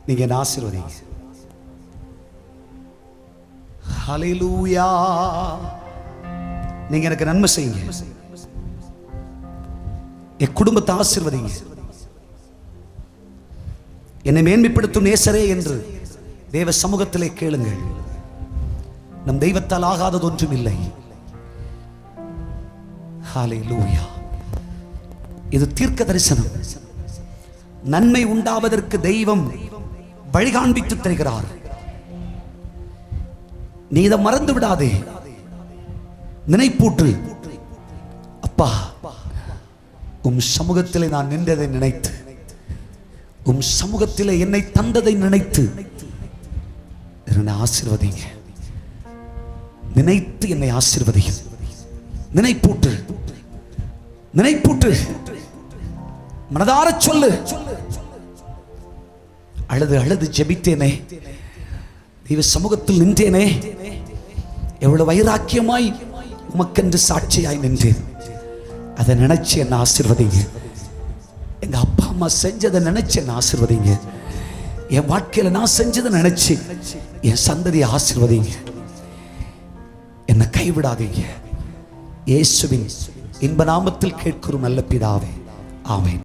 நீங்க என்ன ஆசீர்வதிங்க. ஹல்லேலூயா. நீங்க எனக்கு நன்மை செய்யுங்க, என் குடும்பத்தை ஆசீர்வதிங்க, என்னை மேன்மைப்படுத்தும் நேசரே என்று தேவ சமூகத்திலே கேளுங்கள். நம் தெய்வத்தால் ஆகாதது ஒன்றும் இல்லை. ஹல்லேலூயா. இது தீர்க்க தரிசனம். நன்மை உண்டாவதற்கு தெய்வம் வழிகாண்பித்து தருகிறார். நீ இதை மறந்து விடாதே. நினைப்பூட்டு. அப்பா, உம் சமூகத்திலே நான் நின்றதை நினைத்து, உம் சமூகத்திலே என்னை தந்ததை நினைத்து என்னை ஆசீர்வதிங்க. நினைத்து என்னை ஆசீர்வதிங்க. நினைப்பூட்டு, நினைப்பூட்டு. மனதார சொல்லு. அழுது அழுது ஜெபித்தேனே, தெய்வ சமூகத்தில் நின்றேனே, எவ்வளவு வைராக்கியமாய் உமக்கென்று சாட்சியாய் நின்றேன். அதை நினைச்சு என்ன ஆசீர்வதிங்க. எங்க அப்பா அம்மா செஞ்சதை நினைச்சு என்ன ஆசீர்வதிங்க. என் வாழ்க்கையில நான் செஞ்சதை நினைச்சு என் சந்ததியை ஆசீர்வதிங்க. என்னை கைவிடாதீங்க. இயேசுவின் இன்ப நாமத்தில் கேட்கிறோம் நல்ல பிதாவே, ஆமென்.